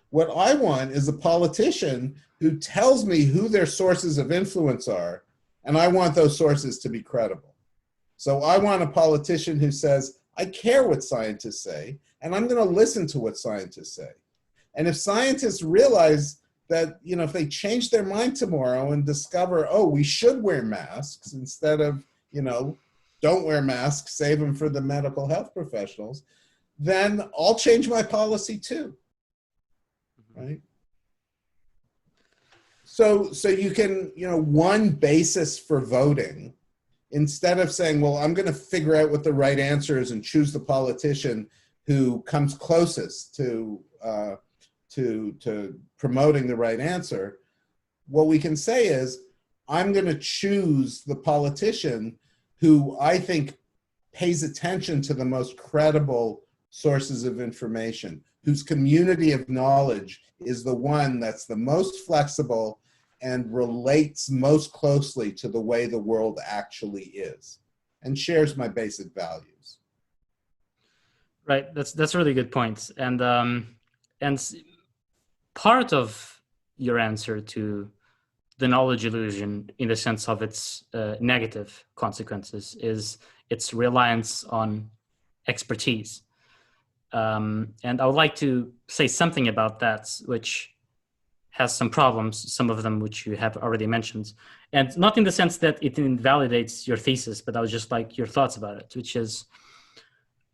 B: What I want is a politician who tells me who their sources of influence are, and I want those sources to be credible. So I want a politician who says, I care what scientists say, and I'm going to listen to what scientists say. And if scientists realize that, if they change their mind tomorrow and discover, oh, we should wear masks instead of, don't wear masks, save them for the medical health professionals, then I'll change my policy too, right? So you can, one basis for voting, instead of saying, well, I'm going to figure out what the right answer is and choose the politician who comes closest to promoting the right answer, what we can say is, I'm going to choose the politician who I think pays attention to the most credible sources of information, whose community of knowledge is the one that's the most flexible and relates most closely to the way the world actually is, and shares my basic values.
A: Right, that's a really good point. And part of your answer to the knowledge illusion, in the sense of its negative consequences, is its reliance on expertise. And I would like to say something about that, which has some problems, some of them which you have already mentioned. And not in the sense that it invalidates your thesis, but I would just like your thoughts about it, which is,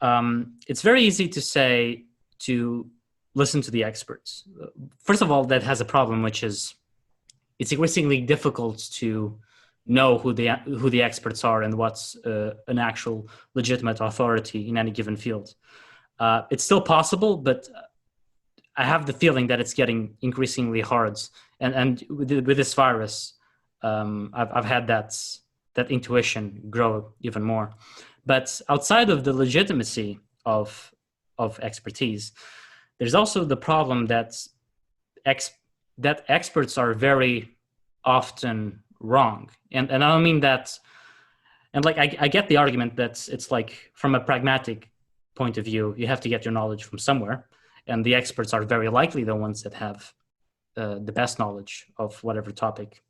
A: it's very easy to say to listen to the experts. First of all, that has a problem, which is it's increasingly difficult to know who the experts are and what's an actual legitimate authority in any given field. It's still possible, but I have the feeling that it's getting increasingly hard. And with this virus, I've had that intuition grow even more. But outside of the legitimacy of expertise, there's also the problem that experts are very often wrong. And I don't mean that, and like I get the argument that it's like, from a pragmatic point of view, you have to get your knowledge from somewhere, and the experts are very likely the ones that have the best knowledge of whatever topic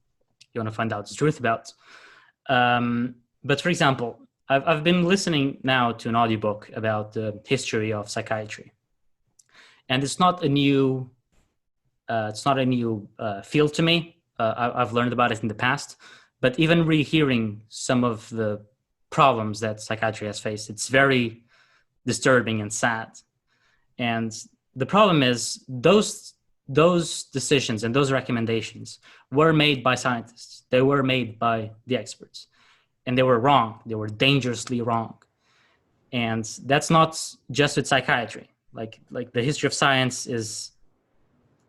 A: you want to find out the truth about. But for example, I've been listening now to an audiobook about the history of psychiatry, and it's not a new field to me. I've learned about it in the past, but even rehearing some of the problems that psychiatry has faced, it's very disturbing and sad. And the problem is those decisions and those recommendations were made by scientists. They were made by the experts, and they were wrong. They were dangerously wrong. And that's not just with psychiatry. Like the history of science is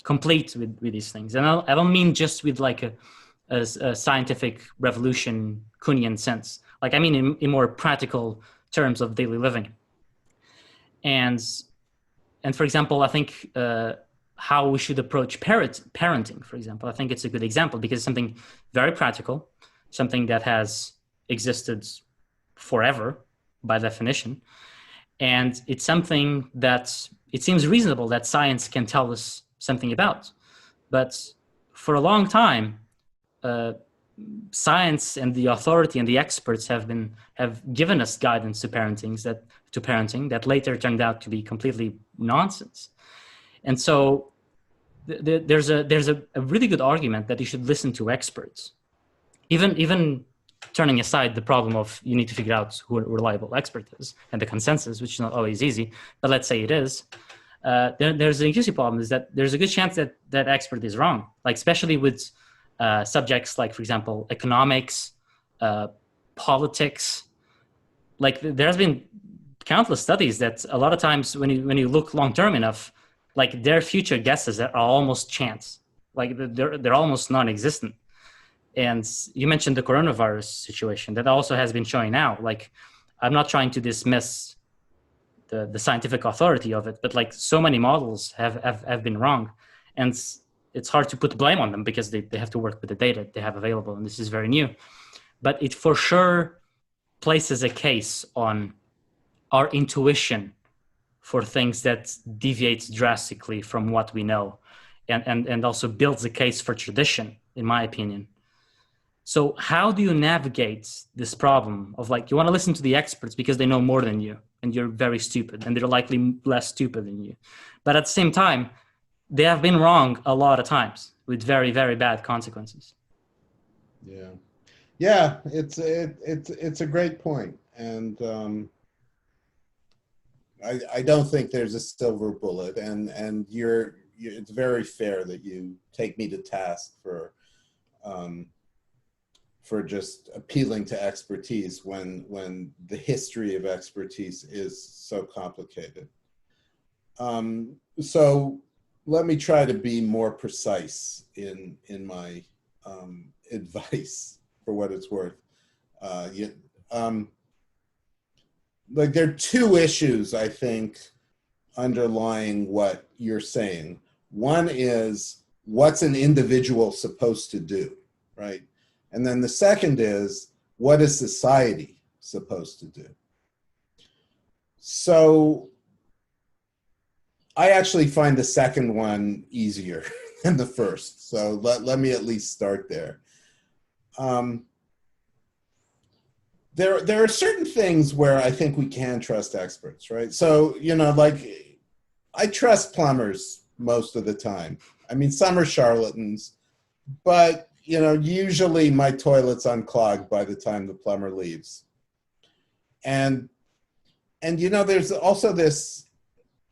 A: complete with these things. And I don't mean just with like a scientific revolution Kuhnian sense. Like, I mean in more practical terms of daily living. And for example, I think how we should approach parenting, for example, I think it's a good example, because it's something very practical, something that has existed forever by definition. And it's something that it seems reasonable that science can tell us something about. But for a long time, science and the authority and the experts have given us guidance to parenting that later turned out to be completely nonsense. And so there's a really good argument that you should listen to experts, even turning aside the problem of you need to figure out who a reliable expert is and the consensus, which is not always easy, but let's say it is, there's an interesting problem is that there's a good chance that that expert is wrong, like especially with subjects like, for example, economics, politics. Like there has been countless studies that a lot of times when you look long term enough, like their future guesses are almost chance, like they're almost non-existent. And you mentioned the coronavirus situation that also has been showing now. Like, I'm not trying to dismiss the scientific authority of it, but like so many models have been wrong, and it's hard to put blame on them because they have to work with the data they have available, and this is very new. But it for sure places a case on our intuition for things that deviates drastically from what we know, and also builds a case for tradition, in my opinion. So how do you navigate this problem of like, you want to listen to the experts because they know more than you and you're very stupid and they're likely less stupid than you. But at the same time, they have been wrong a lot of times with very, very bad consequences.
B: Yeah. Yeah, it's a great point. And I don't think there's a silver bullet, and it's very fair that you take me to task for just appealing to expertise when the history of expertise is so complicated. So let me try to be more precise in my advice for what it's worth. Like there are two issues, I think, underlying what you're saying. One is, what's an individual supposed to do, right? And then the second is, what is society supposed to do? So I actually find the second one easier than the first. So let me at least start there. There are certain things where I think we can trust experts, right? So, like I trust plumbers most of the time. I mean, some are charlatans, but usually my toilet's unclogged by the time the plumber leaves. And there's also this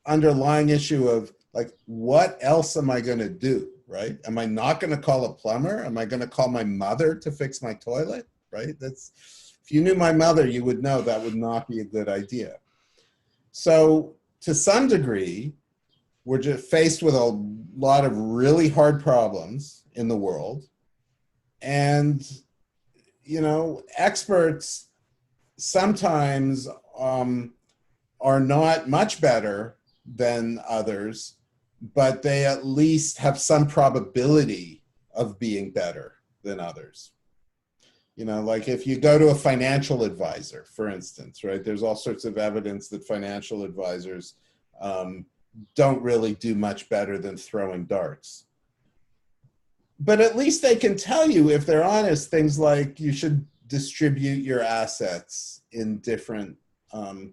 B: underlying issue of like, what else am I going to do, right? Am I not going to call a plumber? Am I going to call my mother to fix my toilet, right? If you knew my mother, you would know that would not be a good idea. So to some degree, we're just faced with a lot of really hard problems in the world. And, experts sometimes are not much better than others, but they at least have some probability of being better than others. Like if you go to a financial advisor, for instance, right, there's all sorts of evidence that financial advisors don't really do much better than throwing darts. But at least they can tell you, if they're honest, things like you should distribute your assets in different, in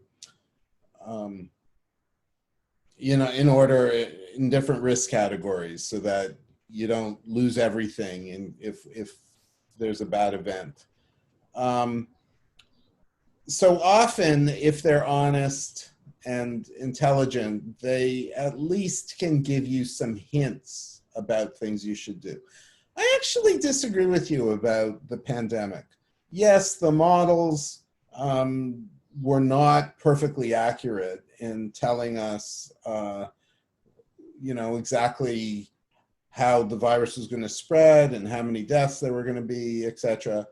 B: different risk categories so that you don't lose everything if there's a bad event. So often, if they're honest and intelligent, they at least can give you some hints about things you should do. I actually disagree with you about the pandemic. Yes, the models were not perfectly accurate in telling us, exactly how the virus was going to spread and how many deaths there were going to be, etc.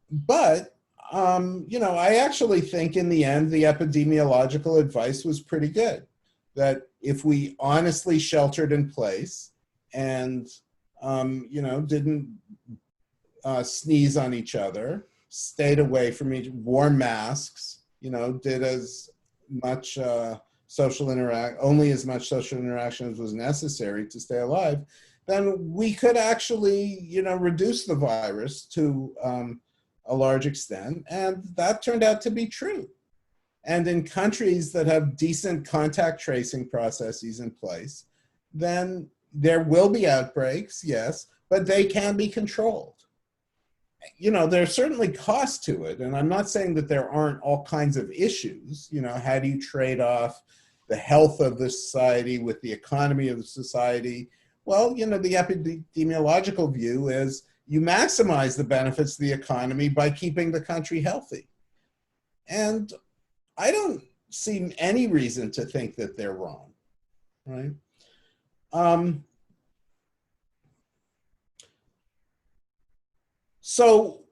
B: But, I actually think in the end, the epidemiological advice was pretty good. That if we honestly sheltered in place and, didn't sneeze on each other, stayed away from each, wore masks, did as much only as much social interaction as was necessary to stay alive, then we could actually, reduce the virus to a large extent. And that turned out to be true. And in countries that have decent contact tracing processes in place, then there will be outbreaks, yes, but they can be controlled. there's certainly cost to it. And I'm not saying that there aren't all kinds of issues. How do you trade off the health of the society with the economy of the society? Well, the epidemiological view is you maximize the benefits of the economy by keeping the country healthy. And I don't see any reason to think that they're wrong, right? So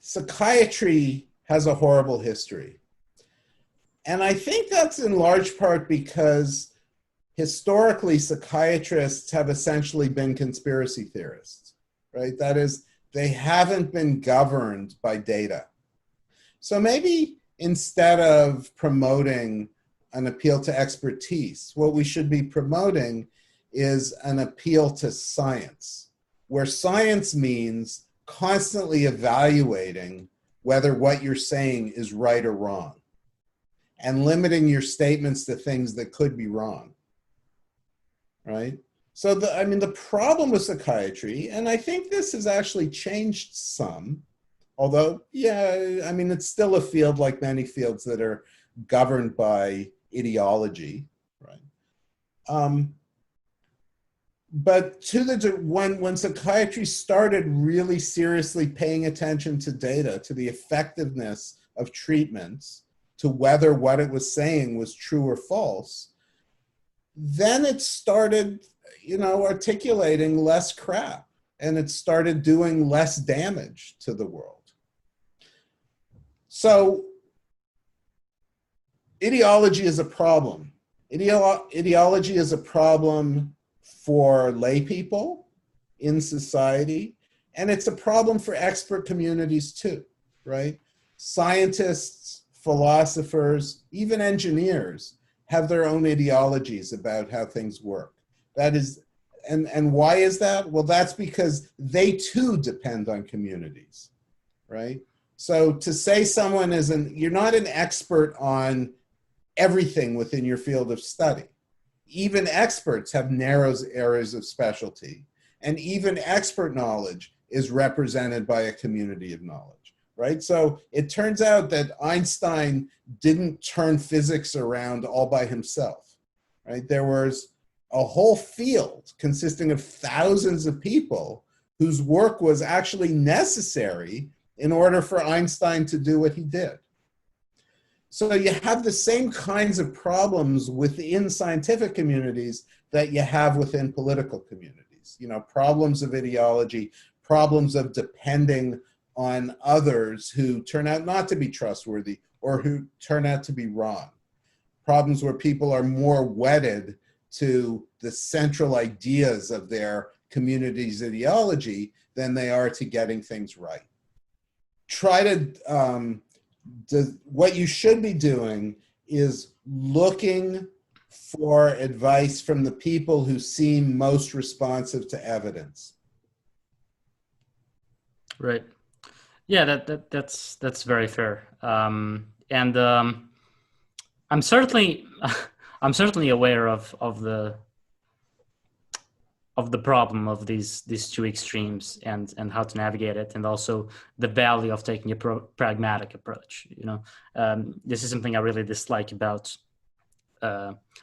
B: psychiatry has a horrible history. And I think that's in large part because historically psychiatrists have essentially been conspiracy theorists, right? That is, they haven't been governed by data. So maybe instead of promoting an appeal to expertise, what we should be promoting is an appeal to science, where science means constantly evaluating whether what you're saying is right or wrong, and limiting your statements to things that could be wrong, right? So the problem with psychiatry, and I think this has actually changed some, although, it's still a field like many fields that are governed by ideology, right? But when psychiatry started really seriously paying attention to data, to the effectiveness of treatments, to whether what it was saying was true or false, then it started, articulating less crap, and it started doing less damage to the world. So ideology is a problem. Ideology is a problem for lay people in society, and it's a problem for expert communities too, right? Scientists, philosophers, even engineers have their own ideologies about how things work. That is, and why is that? Well, that's because they too depend on communities, right? So to say someone you're not an expert on everything within your field of study. Even experts have narrow areas of specialty, and even expert knowledge is represented by a community of knowledge, right? So it turns out that Einstein didn't turn physics around all by himself, right? There was a whole field consisting of thousands of people whose work was actually necessary in order for Einstein to do what he did. So you have the same kinds of problems within scientific communities that you have within political communities. Problems of ideology, problems of depending on others who turn out not to be trustworthy or who turn out to be wrong. Problems where people are more wedded to the central ideas of their community's ideology than they are to getting things right. What you should be doing is looking for advice from the people who seem most responsive to evidence.
A: Right. Yeah, that's very fair. I'm certainly aware of the problem of these two extremes and how to navigate it, and also the value of taking a pragmatic approach. This is something I really dislike about,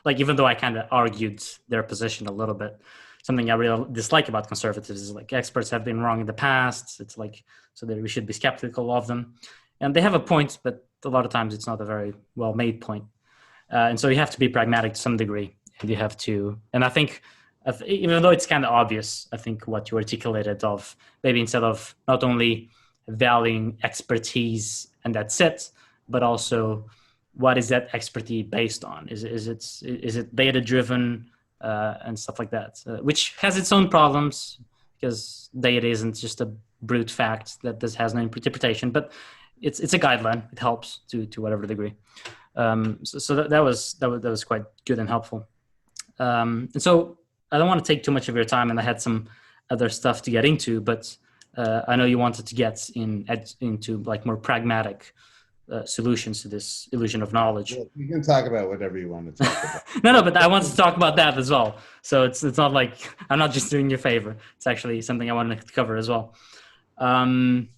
A: even though I kind of argued their position a little bit, something I really dislike about conservatives is experts have been wrong in the past. It's so that we should be skeptical of them, and they have a point, but a lot of times it's not a very well made point. And so you have to be pragmatic to some degree, and you have to, and I think, even though it's kind of obvious, I think what you articulated of maybe instead of not only valuing expertise and that's it, but also what is that expertise based on? Is it data driven and stuff like that, which has its own problems because data isn't just a brute fact that this has no interpretation, but it's a guideline. It helps to whatever degree. So that was quite good and helpful. And so I don't want to take too much of your time, and I had some other stuff to get into, but I know you wanted to get into more pragmatic solutions to this illusion of knowledge.
B: Well, you can talk about whatever you want to talk about.
A: No, but I wanted to talk about that as well. So it's not like I'm not just doing you a favor. It's actually something I wanted to cover as well. Um,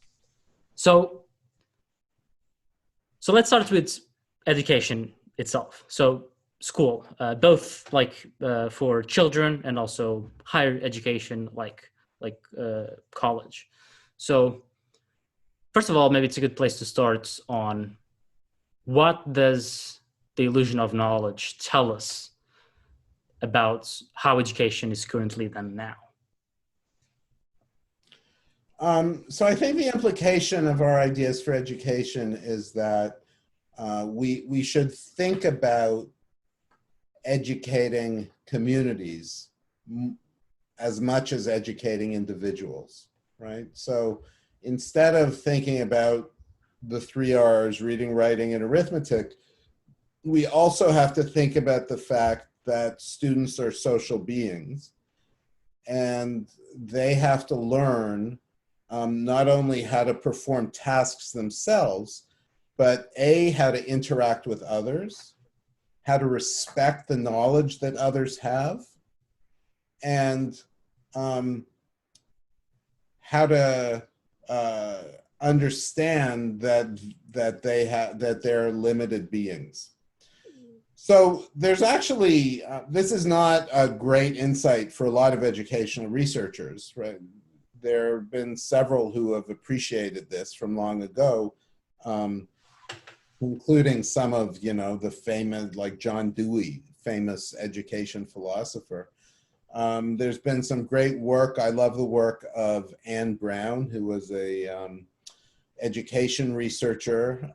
A: so so let's start with education itself. So school, both like for children and also higher education, like college. So first of all, maybe it's a good place to start on what does the illusion of knowledge tell us about how education is currently done now?
B: So I think the implication of our ideas for education is that we should think about educating communities as much as educating individuals, right? So instead of thinking about the 3 R's, reading, writing, and arithmetic, we also have to think about the fact that students are social beings and they have to learn not only how to perform tasks themselves, but how to interact with others, how to respect the knowledge that others have, and how to understand that they're limited beings. So there's actually, this is not a great insight for a lot of educational researchers, right? There have been several who have appreciated this from long ago, including some of, the famous, like John Dewey, famous education philosopher. There's been some great work. I love the work of Anne Brown, who was a education researcher,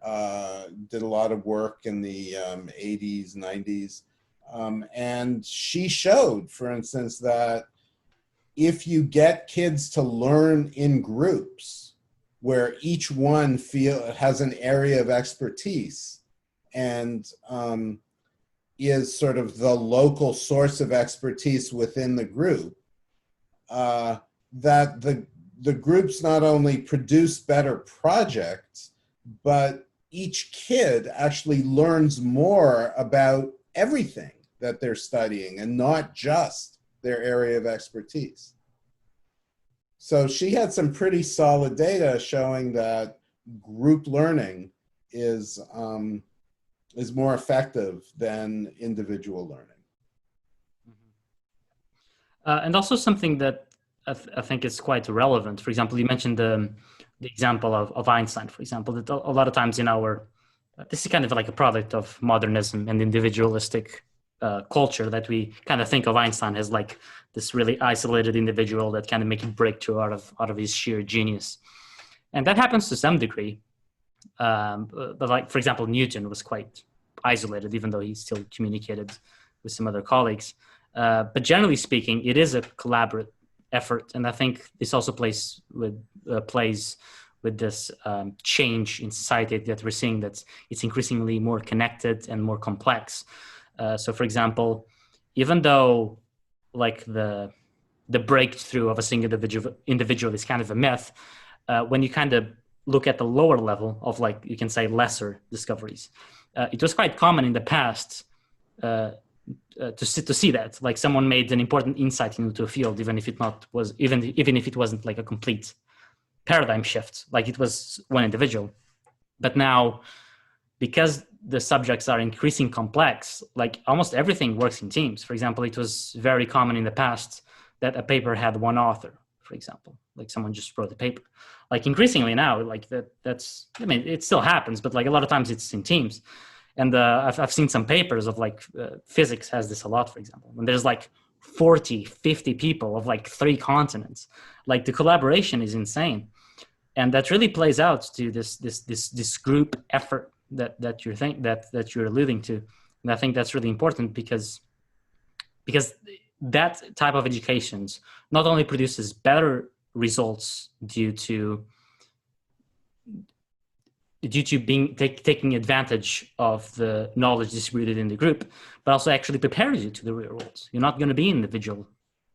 B: did a lot of work in the 80s, 90s. And she showed, for instance, that if you get kids to learn in groups where each one has an area of expertise and is sort of the local source of expertise within the group, that the groups not only produce better projects, but each kid actually learns more about everything that they're studying and not just their area of expertise. So she had some pretty solid data showing that group learning is more effective than individual learning.
A: And also something that I think is quite relevant. For example, you mentioned the example of Einstein, for example, that a lot of times in our, this is kind of like a product of modernism and individualistic culture, that we kind of think of Einstein as like this really isolated individual that kind of make a breakthrough out of his sheer genius. And that happens to some degree. But like, for example, Newton was quite isolated, even though he still communicated with some other colleagues. But generally speaking, it is a collaborative effort. And I think this also plays with this change in society that we're seeing, that it's increasingly more connected and more complex. So for example, even though like the breakthrough of a single individual is kind of a myth, when you kind of look at the lower level of, like, you can say, lesser discoveries, it was quite common in the past to see that, like, someone made an important insight into a field, even if it wasn't like a complete paradigm shift, like it was one individual. But now, because the subjects are increasing complex, like almost everything works in teams. For example, it was very common in the past that a paper had one author, for example, like someone just wrote the paper. Like increasingly now, like that's, I mean, it still happens, but like a lot of times it's in teams. And I've seen some papers of like physics has this a lot, for example, when there's like 40, 50 people of like 3 continents, like the collaboration is insane. And that really plays out to this group effort that you're alluding to. And I think that's really important because that type of education not only produces better results due to taking advantage of the knowledge distributed in the group, but also actually prepares you to the real world. You're not going to be individual,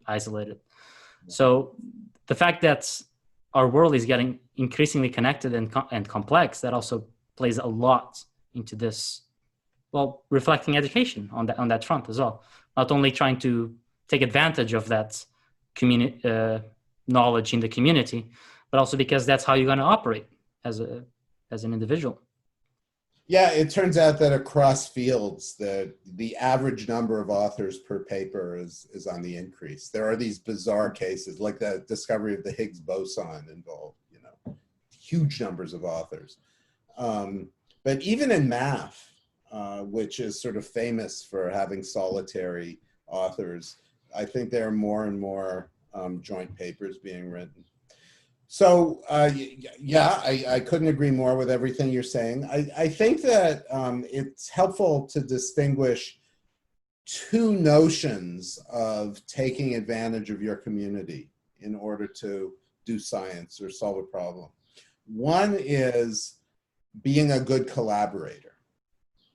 A: isolated. So the fact that our world is getting increasingly connected and complex, that also plays a lot into this, well, reflecting education on that front as well. Not only trying to take advantage of that knowledge in the community, but also because that's how you're going to operate as an individual.
B: Yeah, it turns out that across fields, the average number of authors per paper is on the increase. There are these bizarre cases, like the discovery of the Higgs boson involved, huge numbers of authors. But even in math, which is sort of famous for having solitary authors, I think there are more and more joint papers being written. So yeah, I couldn't agree more with everything you're saying. I think that it's helpful to distinguish two notions of taking advantage of your community in order to do science or solve a problem. One is being a good collaborator,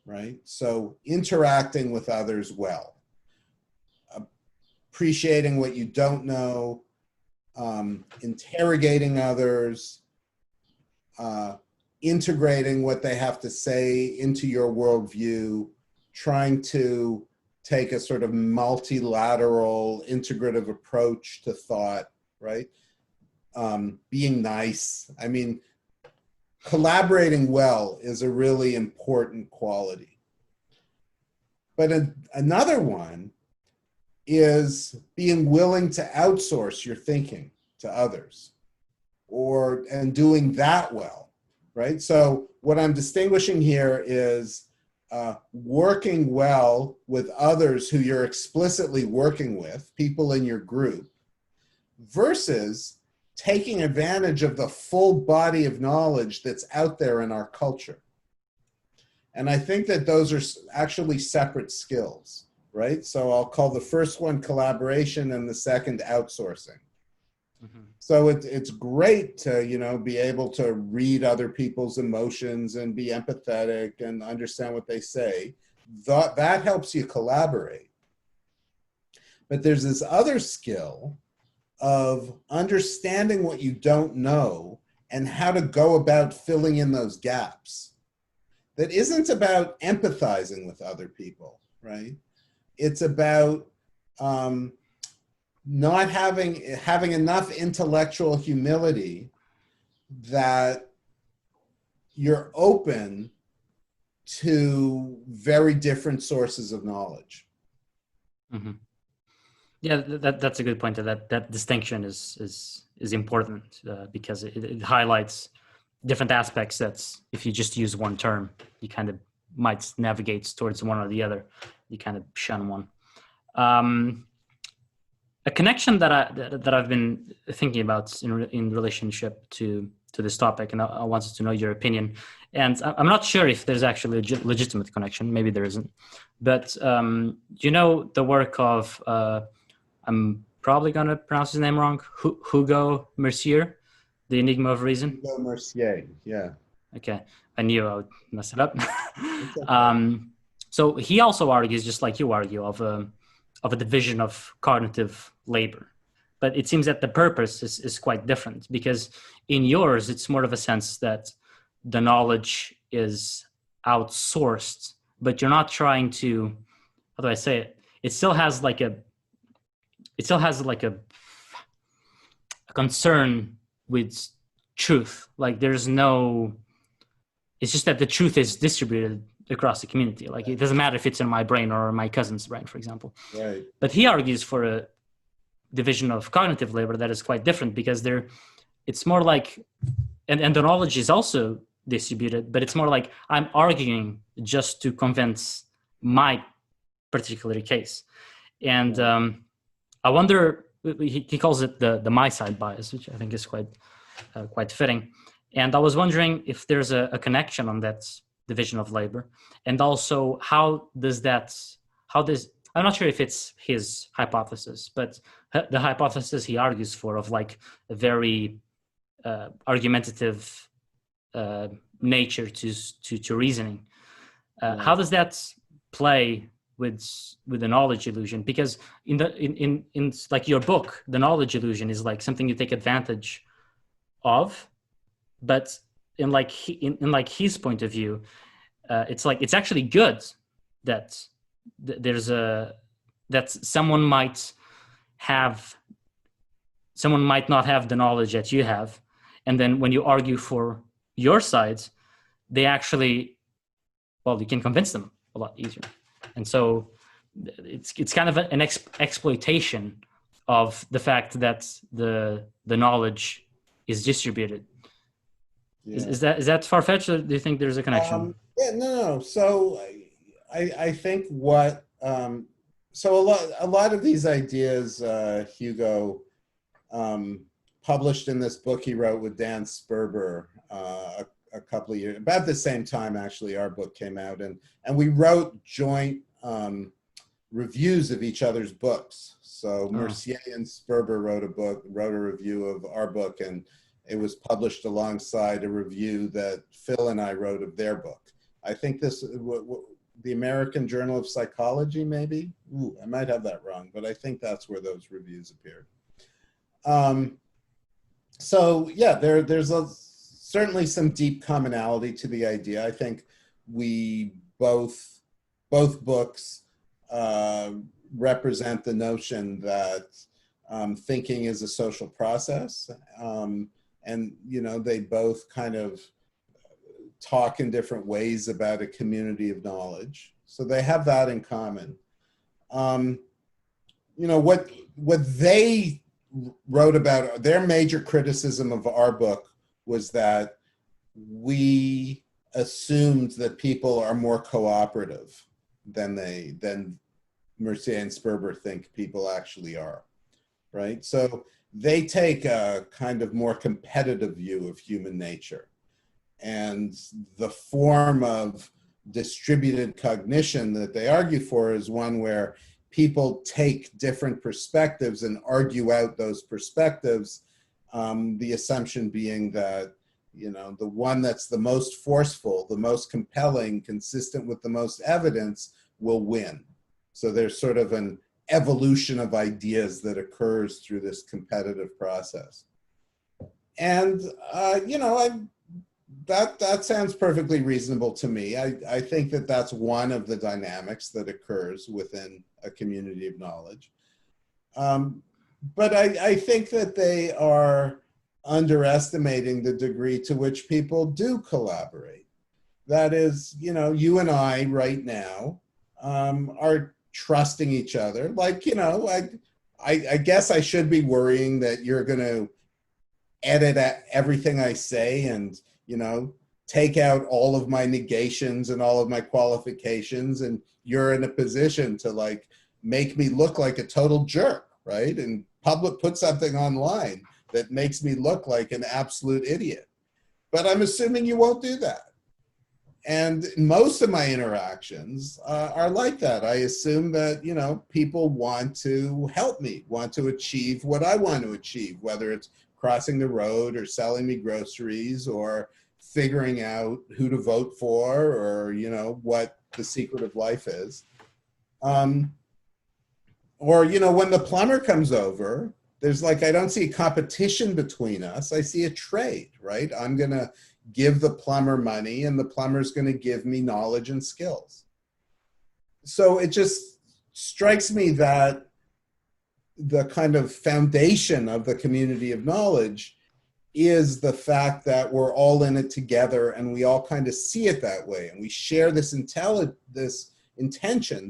B: right? So interacting with others well, appreciating what you don't know, interrogating others, integrating what they have to say into your worldview, trying to take a sort of multilateral, integrative approach to thought, right? Being nice. I mean, collaborating well is a really important quality. But another one is being willing to outsource your thinking to others, and doing that well, right? So what I'm distinguishing here is working well with others who you're explicitly working with, people in your group, versus taking advantage of the full body of knowledge that's out there in our culture. And I think that those are actually separate skills. Right? So I'll call the first one collaboration and the second outsourcing. Mm-hmm. So it's great to, be able to read other people's emotions and be empathetic and understand what they say. That helps you collaborate. But there's this other skill of understanding what you don't know and how to go about filling in those gaps. That isn't about empathizing with other people, right? It's about not having enough intellectual humility that you're open to very different sources of knowledge.
A: Mm-hmm. Yeah, that's a good point. That distinction is important because it highlights different aspects. That's if you just use one term, you kind of might navigate towards one or the other. You kind of shun one. A connection that I've been thinking about in relationship to this topic, and I wanted to know your opinion. And I'm not sure if there's actually a legitimate connection. Maybe there isn't. But the work of I'm probably gonna pronounce his name wrong. Hugo Mercier, The Enigma of Reason.
B: Hugo Mercier, yeah.
A: Okay, I knew I would mess it up. Okay. So he also argues, just like you argue, of a division of cognitive labor. But it seems that the purpose is quite different, because in yours, it's more of a sense that the knowledge is outsourced, but you're not trying to, how do I say it? It still has like a concern with truth. Like it's just that the truth is distributed across the community. Like it doesn't matter if it's in my brain or my cousin's brain, for example.
B: Right.
A: But he argues for a division of cognitive labor that is quite different, because it's more like, and the knowledge is also distributed, but it's more like I'm arguing just to convince my particular case. And I wonder, he calls it the my side bias, which I think is quite fitting. And I was wondering if there's a connection on that division of labor, and also I'm not sure if it's his hypothesis, but the hypothesis he argues for of like a very argumentative nature to reasoning. How does that play with the knowledge illusion? Because in like your book, the knowledge illusion is like something you take advantage of, but in his point of view, it's like it's actually good that that someone might not have the knowledge that you have, And then when you argue for your sides, they actually, well, you can convince them a lot easier. And so it's kind of an exploitation of the fact that the knowledge is distributed.
B: Yeah.
A: Is that far-fetched, or do you think there's a connection?
B: Yeah, no. So I think what so a lot of these ideas, Hugo published in this book he wrote with Dan Sperber a couple of years, about the same time actually our book came out, and we wrote joint reviews of each other's books. So Mercier and Sperber wrote a review of our book, and it was published alongside a review that Phil and I wrote of their book. I think this, the American Journal of Psychology, maybe? Ooh, I might have that wrong, but I think that's where those reviews appeared. So yeah, there's certainly some deep commonality to the idea. I think we both books represent the notion that thinking is a social process, and they both kind of talk in different ways about a community of knowledge. So they have that in common. What they wrote about, their major criticism of our book was that we assumed that people are more cooperative than Mercier and Sperber think people actually are, right? So they take a kind of more competitive view of human nature. And the form of distributed cognition that they argue for is one where people take different perspectives and argue out those perspectives, the assumption being that, the one that's the most forceful, the most compelling, consistent with the most evidence will win. So there's sort of an evolution of ideas that occurs through this competitive process. And, that sounds perfectly reasonable to me. I think that that's one of the dynamics that occurs within a community of knowledge. But I think that they are underestimating the degree to which people do collaborate. That is, you and I right now are trusting each other. Like, I guess I should be worrying that you're going to edit everything I say and, take out all of my negations and all of my qualifications, and you're in a position to make me look like a total jerk, right? And put something online that makes me look like an absolute idiot. But I'm assuming you won't do that. And most of my interactions are like that. I assume that, people want to help me, want to achieve what I want to achieve, whether it's crossing the road or selling me groceries or figuring out who to vote for or, what the secret of life is. Or, when the plumber comes over, there's I don't see a competition between us. I see a trade, right? I'm going to give the plumber money and the plumber's going to give me knowledge and skills. So it just strikes me that the kind of foundation of the community of knowledge is the fact that we're all in it together and we all kind of see it that way. And we share this intention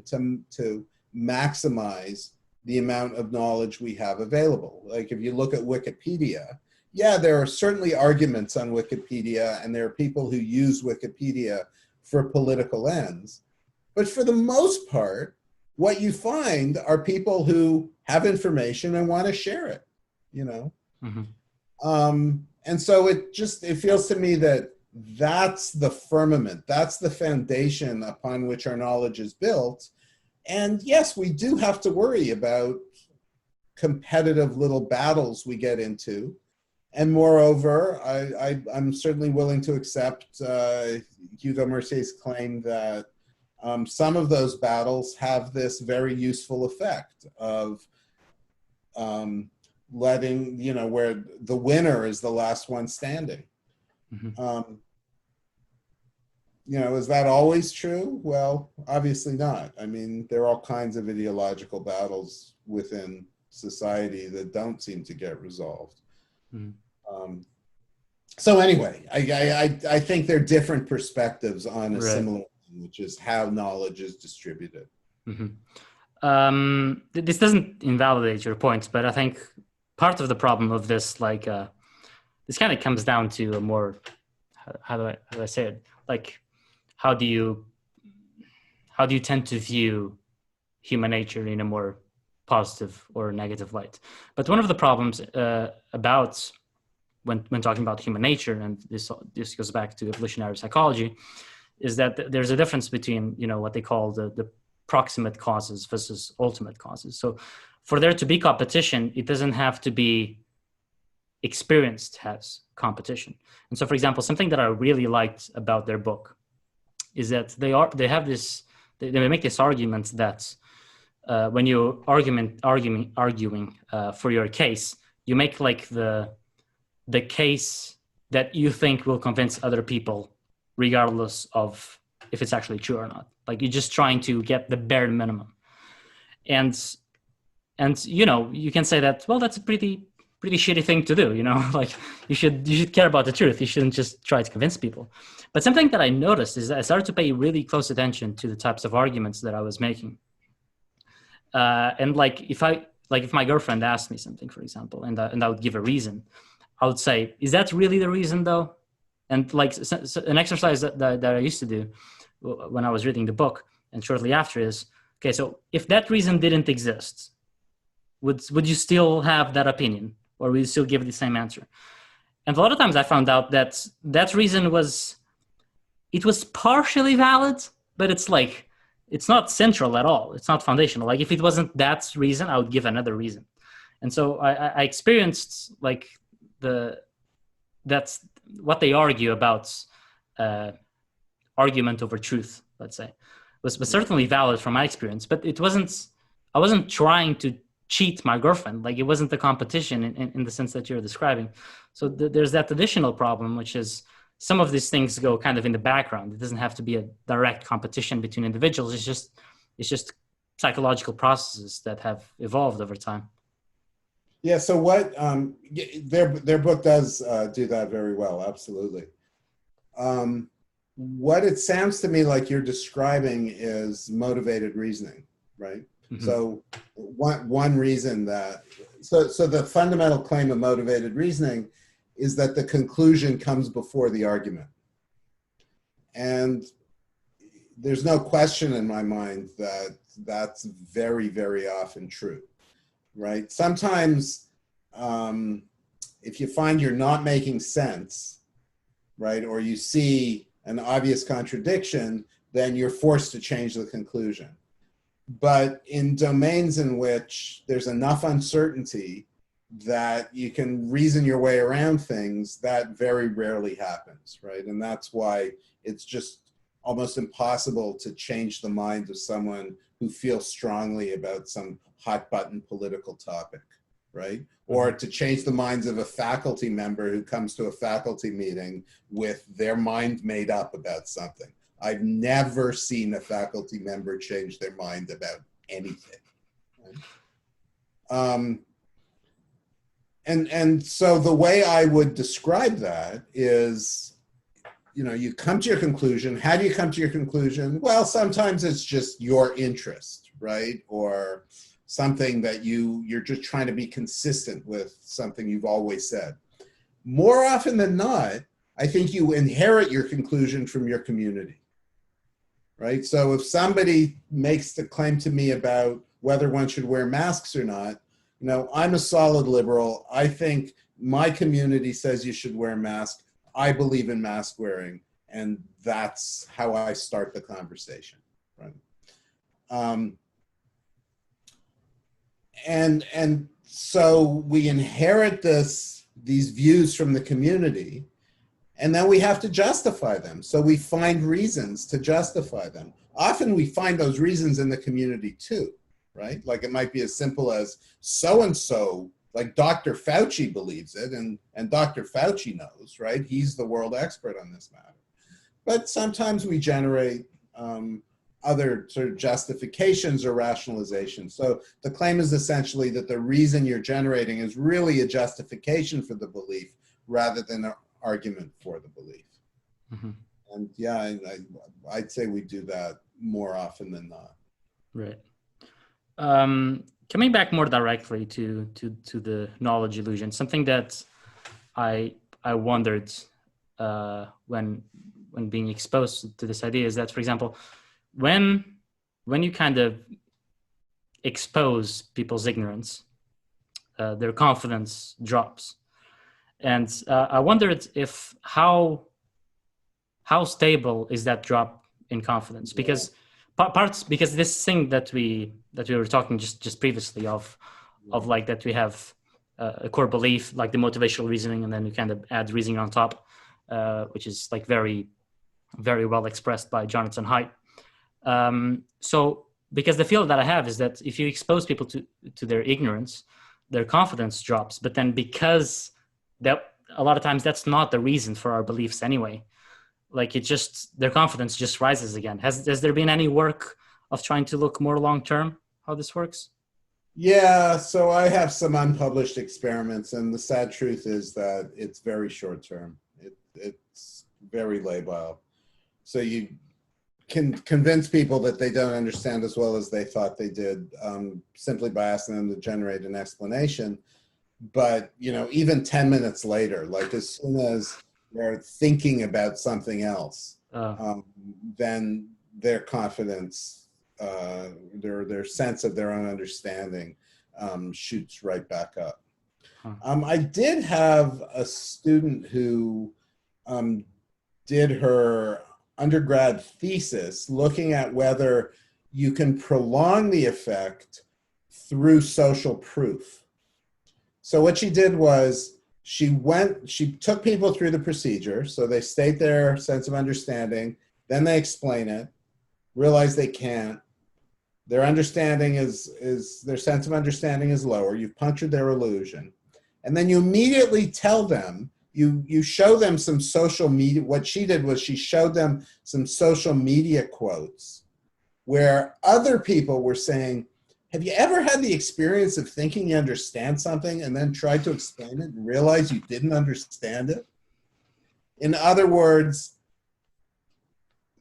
B: to maximize the amount of knowledge we have available. Like if you look at Wikipedia, yeah, there are certainly arguments on Wikipedia and there are people who use Wikipedia for political ends. But for the most part, what you find are people who have information and want to share it, Mm-hmm. And so it feels to me that that's the firmament, that's the foundation upon which our knowledge is built. And yes, we do have to worry about competitive little battles we get into. And moreover, I'm certainly willing to accept Hugo Mercier's claim that some of those battles have this very useful effect of letting, where the winner is the last one standing. Mm-hmm. Is that always true? Well, obviously not. I mean, there are all kinds of ideological battles within society that don't seem to get resolved. Mm-hmm. So anyway, I think there are different perspectives on a
A: Right.
B: similar thing, which is how knowledge is distributed.
A: Hmm. This doesn't invalidate your points, but I think part of the problem of this, like, this kind of comes down to a more, how do I say it? Like, how do you how do you tend to view human nature in a more positive or negative light? But one of the problems about when talking about human nature, and this goes back to evolutionary psychology, is that there's a difference between, you know, what they call the proximate causes versus ultimate causes. So for there to be competition, it doesn't have to be experienced as competition. And so, for example, something that I really liked about their book is that they make this argument that when you arguing for your case, you make like the case that you think will convince other people, regardless of if it's actually true or not. Like, you're just trying to get the bare minimum. And you know, you can say that, well, that's a pretty shitty thing to do, you know. Like, you should care about the truth. You shouldn't just try to convince people. But something that I noticed is that I started to pay really close attention to the types of arguments that I was making. And like, if my girlfriend asked me something, for example, and I would give a reason, I would say, is that really the reason though? And like, so an exercise that I used to do when I was reading the book and shortly after is, okay, so if that reason didn't exist, would you still have that opinion, or would you still give the same answer? And a lot of times I found out that that reason was partially valid, but it's like, it's not central at all. It's not foundational. Like, if it wasn't that reason, I would give another reason. And so I experienced like the that's what they argue about, uh, argument over truth, let's say, was certainly valid from my experience. But I wasn't trying to cheat my girlfriend. Like, it wasn't a competition in the sense that you're describing. So there's that additional problem, which is some of these things go kind of in the background. It doesn't have to be a direct competition between individuals. It's just psychological processes that have evolved over time.
B: Yeah. So what their book does do that very well. Absolutely. What it sounds to me like you're describing is motivated reasoning, right?
A: Mm-hmm.
B: So one reason that so the fundamental claim of motivated reasoning is that the conclusion comes before the argument. And there's no question in my mind that that's very, very often true, right? Sometimes if you find you're not making sense, right, or you see an obvious contradiction, then you're forced to change the conclusion. But in domains in which there's enough uncertainty that you can reason your way around things, that very rarely happens, right? And that's why it's just almost impossible to change the mind of someone who feels strongly about some hot button political topic, right? Or to change the minds of a faculty member who comes to a faculty meeting with their mind made up about something. I've never seen a faculty member change their mind about anything. Right? And so the way I would describe that is, you know, you come to your conclusion. How do you come to your conclusion? Well, sometimes it's just your interest, right? Or something that you're just trying to be consistent with something you've always said. More often than not, I think you inherit your conclusion from your community, right? So if somebody makes the claim to me about whether one should wear masks or not, you know, I'm a solid liberal. I think my community says you should wear a mask. I believe in mask wearing, and that's how I start the conversation, right? And so we inherit these views from the community, and then we have to justify them. So we find reasons to justify them. Often we find those reasons in the community too, right? Like it might be as simple as so-and-so, like Dr. Fauci believes it, and Dr. Fauci knows, right? He's the world expert on this matter. But sometimes we generate other sort of justifications or rationalizations. So the claim is essentially that the reason you're generating is really a justification for the belief rather than an argument for the belief.
A: Mm-hmm.
B: And yeah, I'd say we do that more often than not.
A: Right. Coming back more directly to the knowledge illusion, something that I wondered when being exposed to this idea is that, for example, when you kind of expose people's ignorance, their confidence drops, and I wondered if how stable is that drop in confidence, because parts, because this thing that we were talking just previously of like that we have a core belief, like the motivational reasoning, and then we kind of add reasoning on top, which is like very, very well expressed by Jonathan Haidt. So because the feel that I have is that if you expose people to their ignorance, their confidence drops, but then because that a lot of times that's not the reason for our beliefs anyway. Like it just, their confidence just rises again. Has there been any work of trying to look more long-term how this works?
B: Yeah, so I have some unpublished experiments, and the sad truth is that it's very short-term. It's very labile. So you can convince people that they don't understand as well as they thought they did, simply by asking them to generate an explanation. But, even 10 minutes later, like as soon as they're thinking about something else, then their confidence, their sense of their own understanding shoots right back up. I did have a student who did her undergrad thesis looking at whether you can prolong the effect through social proof. So what she did was she took people through the procedure. So they state their sense of understanding, then they explain it, realize they can't. Their understanding their sense of understanding is lower. You've punctured their illusion. And then you immediately tell them, you show them some social media. What she did was she showed them some social media quotes where other people were saying, have you ever had the experience of thinking you understand something and then tried to explain it and realize you didn't understand it? In other words,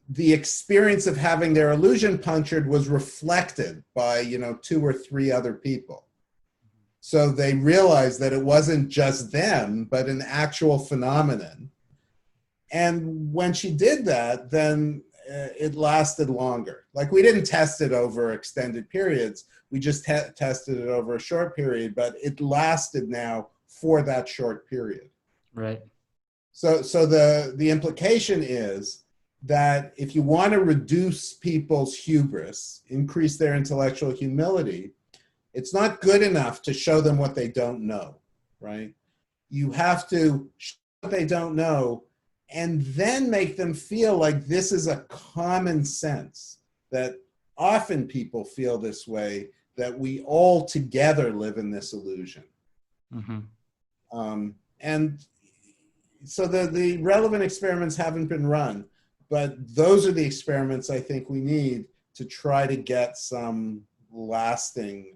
B: the experience of having their illusion punctured was reflected by, 2 or 3 other people. So they realized that it wasn't just them, but an actual phenomenon. And when she did that, then it lasted longer. Like we didn't test it over extended periods. We just tested it over a short period, but it lasted now for that short period.
A: Right.
B: So the implication is that if you want to reduce people's hubris, increase their intellectual humility, it's not good enough to show them what they don't know, right? You have to show what they don't know and then make them feel like this is a common sense, that often people feel this way, that we all together live in this illusion. Mm-hmm. And so the relevant experiments haven't been run, but those are the experiments I think we need to try to get some lasting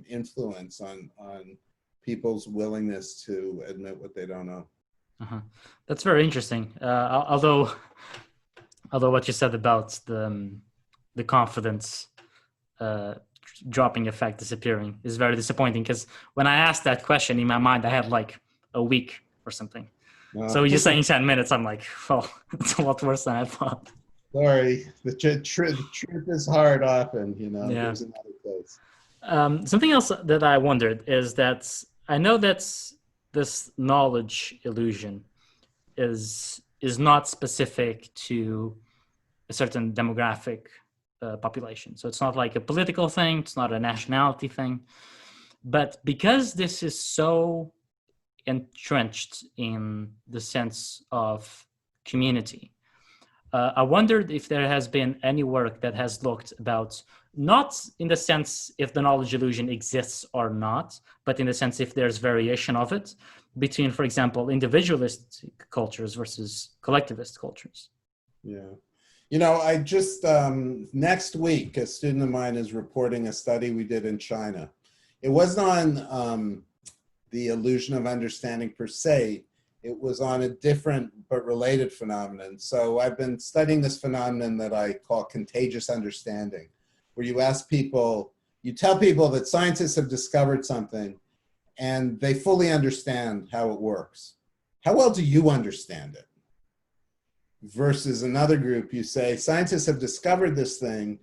B: influence on people's willingness to admit what they don't know.
A: That's very interesting. Although what you said about the confidence dropping effect disappearing is very disappointing, because when I asked that question in my mind, I had like a week or something. So you're saying 10 minutes, I'm like, oh, it's a lot worse than I thought.
B: Sorry, the truth is hard often, Yeah. There's another place.
A: Something else that I wondered is that I know that this knowledge illusion is not specific to a certain demographic population. So it's not like a political thing, it's not a nationality thing. But because this is so entrenched in the sense of community, I wondered if there has been any work that has looked about, not in the sense if the knowledge illusion exists or not, but in the sense if there's variation of it between, for example, individualistic cultures versus collectivist cultures.
B: Yeah. I just, next week, a student of mine is reporting a study we did in China. It wasn't on the illusion of understanding per se. It was on a different but related phenomenon. So I've been studying this phenomenon that I call contagious understanding, where you ask people, you tell people that scientists have discovered something and they fully understand how it works. How well do you understand it? Versus another group, you say, scientists have discovered this thing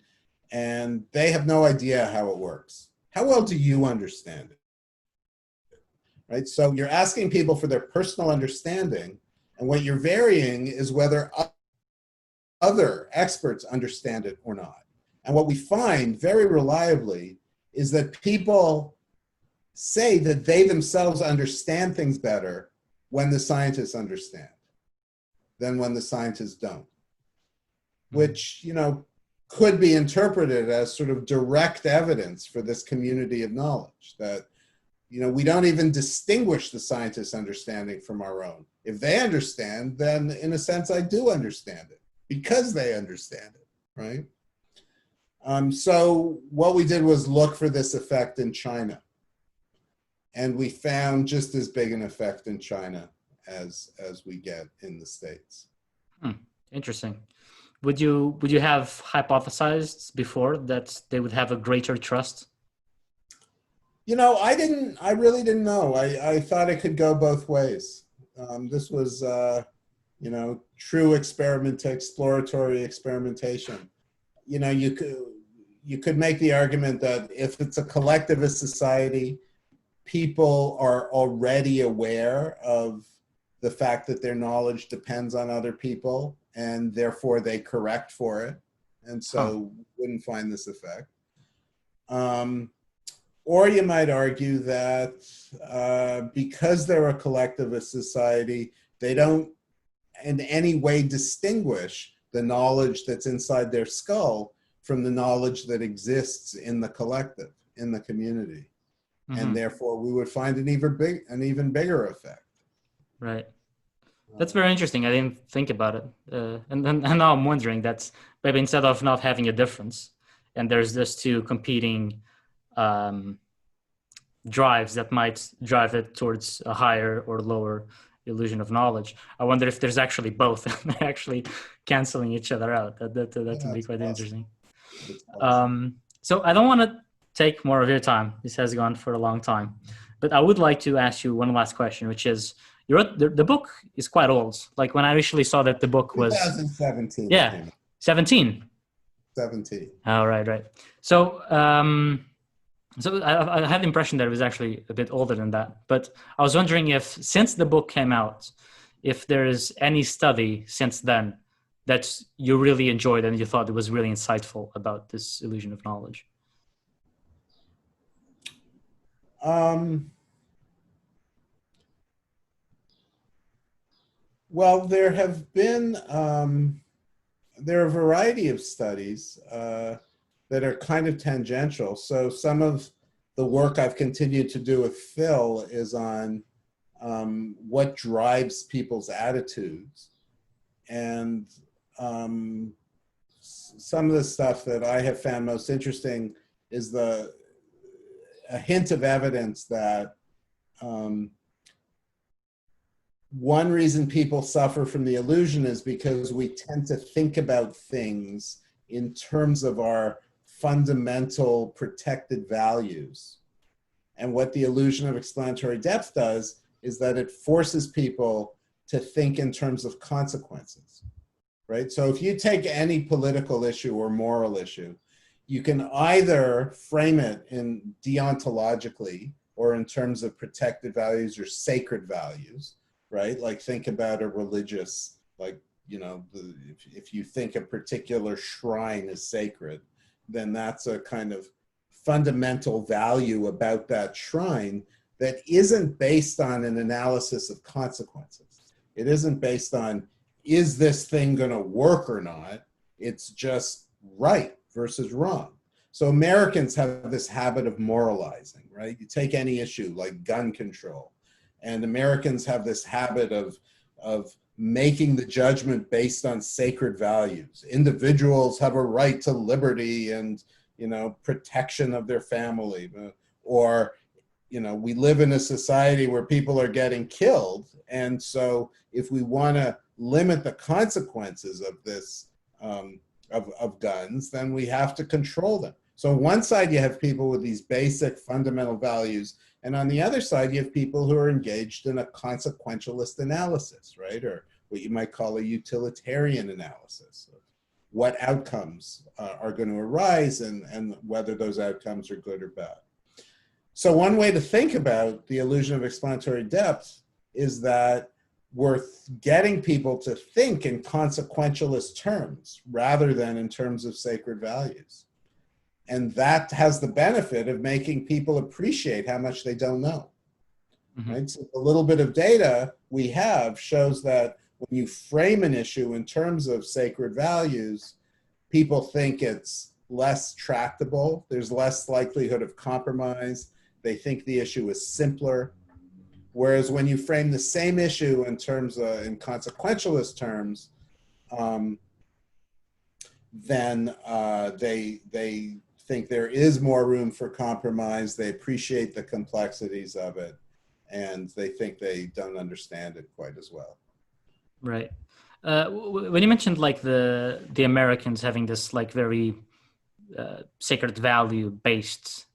B: and they have no idea how it works. How well do you understand it? Right? So you're asking people for their personal understanding, and what you're varying is whether other experts understand it or not. And what we find very reliably is that people say that they themselves understand things better when the scientists understand than when the scientists don't, which, you know, could be interpreted as sort of direct evidence for this community of knowledge that, you know, we don't even distinguish the scientists' understanding from our own. If they understand, then in a sense, I do understand it because they understand it, right? So what we did was look for this effect in China. And we found just as big an effect in China as we get in the States.
A: Interesting. Would you have hypothesized before that they would have a greater trust?
B: You know, I really didn't know. I thought it could go both ways. This was, you know, true exploratory experimentation. You know, you could make the argument that if it's a collectivist society, people are already aware of the fact that their knowledge depends on other people, and therefore they correct for it, and so wouldn't find this effect. Or you might argue that because they're a collectivist society, they don't in any way distinguish the knowledge that's inside their skull from the knowledge that exists in the collective, in the community. Mm-hmm. And therefore we would find an even bigger effect.
A: Right. That's very interesting. I didn't think about it. And now I'm wondering that maybe instead of not having a difference, and there's this two competing drives that might drive it towards a higher or lower illusion of knowledge. I wonder if there's actually both actually canceling each other out. That would be quite interesting. So I don't want to take more of your time. This has gone for a long time. But I would like to ask you one last question, which is, you wrote, the book is quite old. Like when I initially saw that the book was
B: 2017.
A: Yeah, 17.
B: 17.
A: Oh, right. So I had the impression that it was actually a bit older than that. But I was wondering if, since the book came out, if there is any study since then that you really enjoyed and you thought it was really insightful about this illusion of knowledge.
B: Well, there have been, there are a variety of studies that are kind of tangential. So some of the work I've continued to do with Phil is on what drives people's attitudes. And some of the stuff that I have found most interesting is a hint of evidence that one reason people suffer from the illusion is because we tend to think about things in terms of our fundamental protected values. And what the illusion of explanatory depth does is that it forces people to think in terms of consequences, right? So if you take any political issue or moral issue, you can either frame it in deontologically or in terms of protected values or sacred values, right? Like think about a religious, like, you know, if you think a particular shrine is sacred, then that's a kind of fundamental value about that shrine that isn't based on an analysis of consequences. It isn't based on, is this thing going to work or not? It's just right versus wrong. So Americans have this habit of moralizing, right? You take any issue like gun control, and Americans have this habit of making the judgment based on sacred values. Individuals have a right to liberty and, you know, protection of their family, or, we live in a society where people are getting killed. And so if we want to limit the consequences of this, of guns, then we have to control them. So on one side, you have people with these basic fundamental values. And on the other side, you have people who are engaged in a consequentialist analysis, right? Or what you might call a utilitarian analysis of what outcomes are going to arise and whether those outcomes are good or bad. So one way to think about the illusion of explanatory depth is that we're getting people to think in consequentialist terms rather than in terms of sacred values. And that has the benefit of making people appreciate how much they don't know. Mm-hmm. Right? So the little bit of data we have shows that when you frame an issue in terms of sacred values, people think it's less tractable. There's less likelihood of compromise. They think the issue is simpler. Whereas when you frame the same issue in terms of, in consequentialist terms, then they think there is more room for compromise. They appreciate the complexities of it, and they think they don't understand it quite as well.
A: Right. When you mentioned like the Americans having this like very sacred value based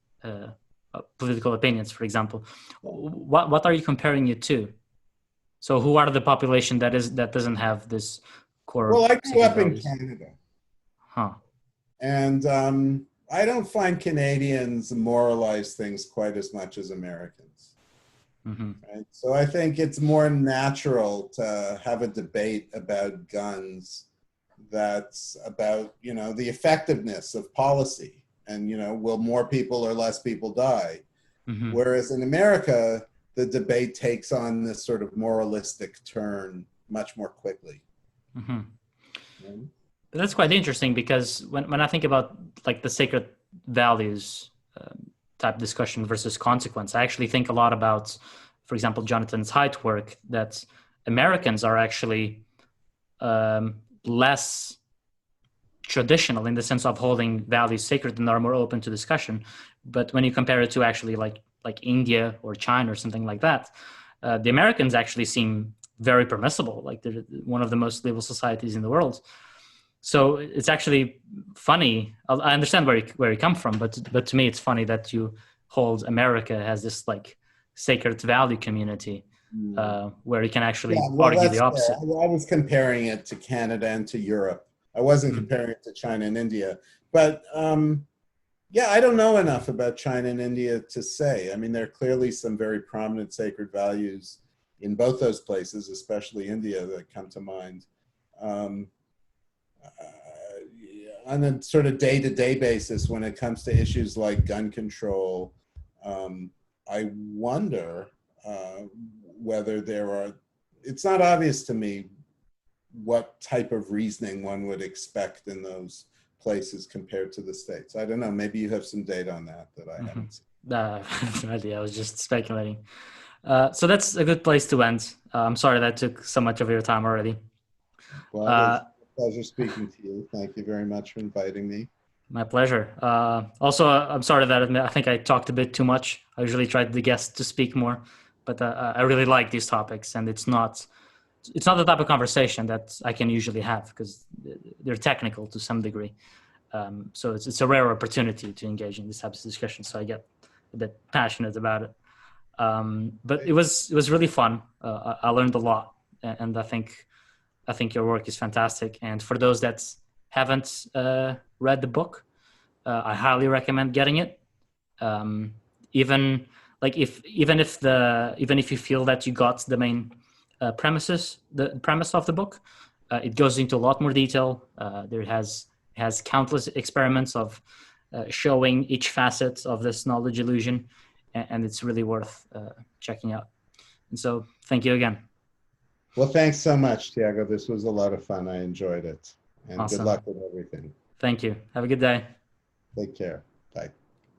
A: political opinions, for example, what are you comparing it to? So who are the population that doesn't have this core?
B: Well, I grew up
A: values?
B: In Canada,
A: huh?
B: And I don't find Canadians moralize things quite as much as Americans. Mm-hmm. Right? So I think it's more natural to have a debate about guns that's about, the effectiveness of policy and, will more people or less people die? Mm-hmm. Whereas in America, the debate takes on this sort of moralistic turn much more quickly.
A: Mm-hmm. Right? That's quite interesting because when I think about like the sacred values type discussion versus consequence, I actually think a lot about, for example, Jonathan Haidt's work, that Americans are actually less traditional in the sense of holding values sacred and are more open to discussion. But when you compare it to actually like India or China or something like that, the Americans actually seem very permissible. Like they're one of the most stable societies in the world. So it's actually funny. I understand where you come from, but to me, it's funny that you hold America as this like sacred value community where you can actually argue the opposite.
B: I was comparing it to Canada and to Europe. I wasn't comparing it to China and India. But I don't know enough about China and India to say. I mean, there are clearly some very prominent sacred values in both those places, especially India, that come to mind. On a sort of day-to-day basis, when it comes to issues like gun control, I wonder whether there are, it's not obvious to me what type of reasoning one would expect in those places compared to the States. I don't know, maybe you have some data on that I haven't seen.
A: No idea, I was just speculating. So that's a good place to end. I'm sorry that took so much of your time already.
B: Well, pleasure speaking to you. Thank you very much for inviting me.
A: My pleasure. Also, I'm sorry that I think I talked a bit too much. I usually try the guests to speak more, but I really like these topics, and it's not the type of conversation that I can usually have because they're technical to some degree. So it's a rare opportunity to engage in these types of discussions. So I get a bit passionate about it. But it was really fun. I learned a lot, and I think your work is fantastic. And for those that haven't read the book, I highly recommend getting it. Even if you feel that you got the main the premise of the book, it goes into a lot more detail. There has countless experiments of showing each facet of this knowledge illusion, and it's really worth checking out. And so, thank you again.
B: Well, thanks so much, Tiago. This was a lot of fun. I enjoyed it. And
A: Awesome.
B: Good luck with everything.
A: Thank you. Have a good day.
B: Take care. Bye.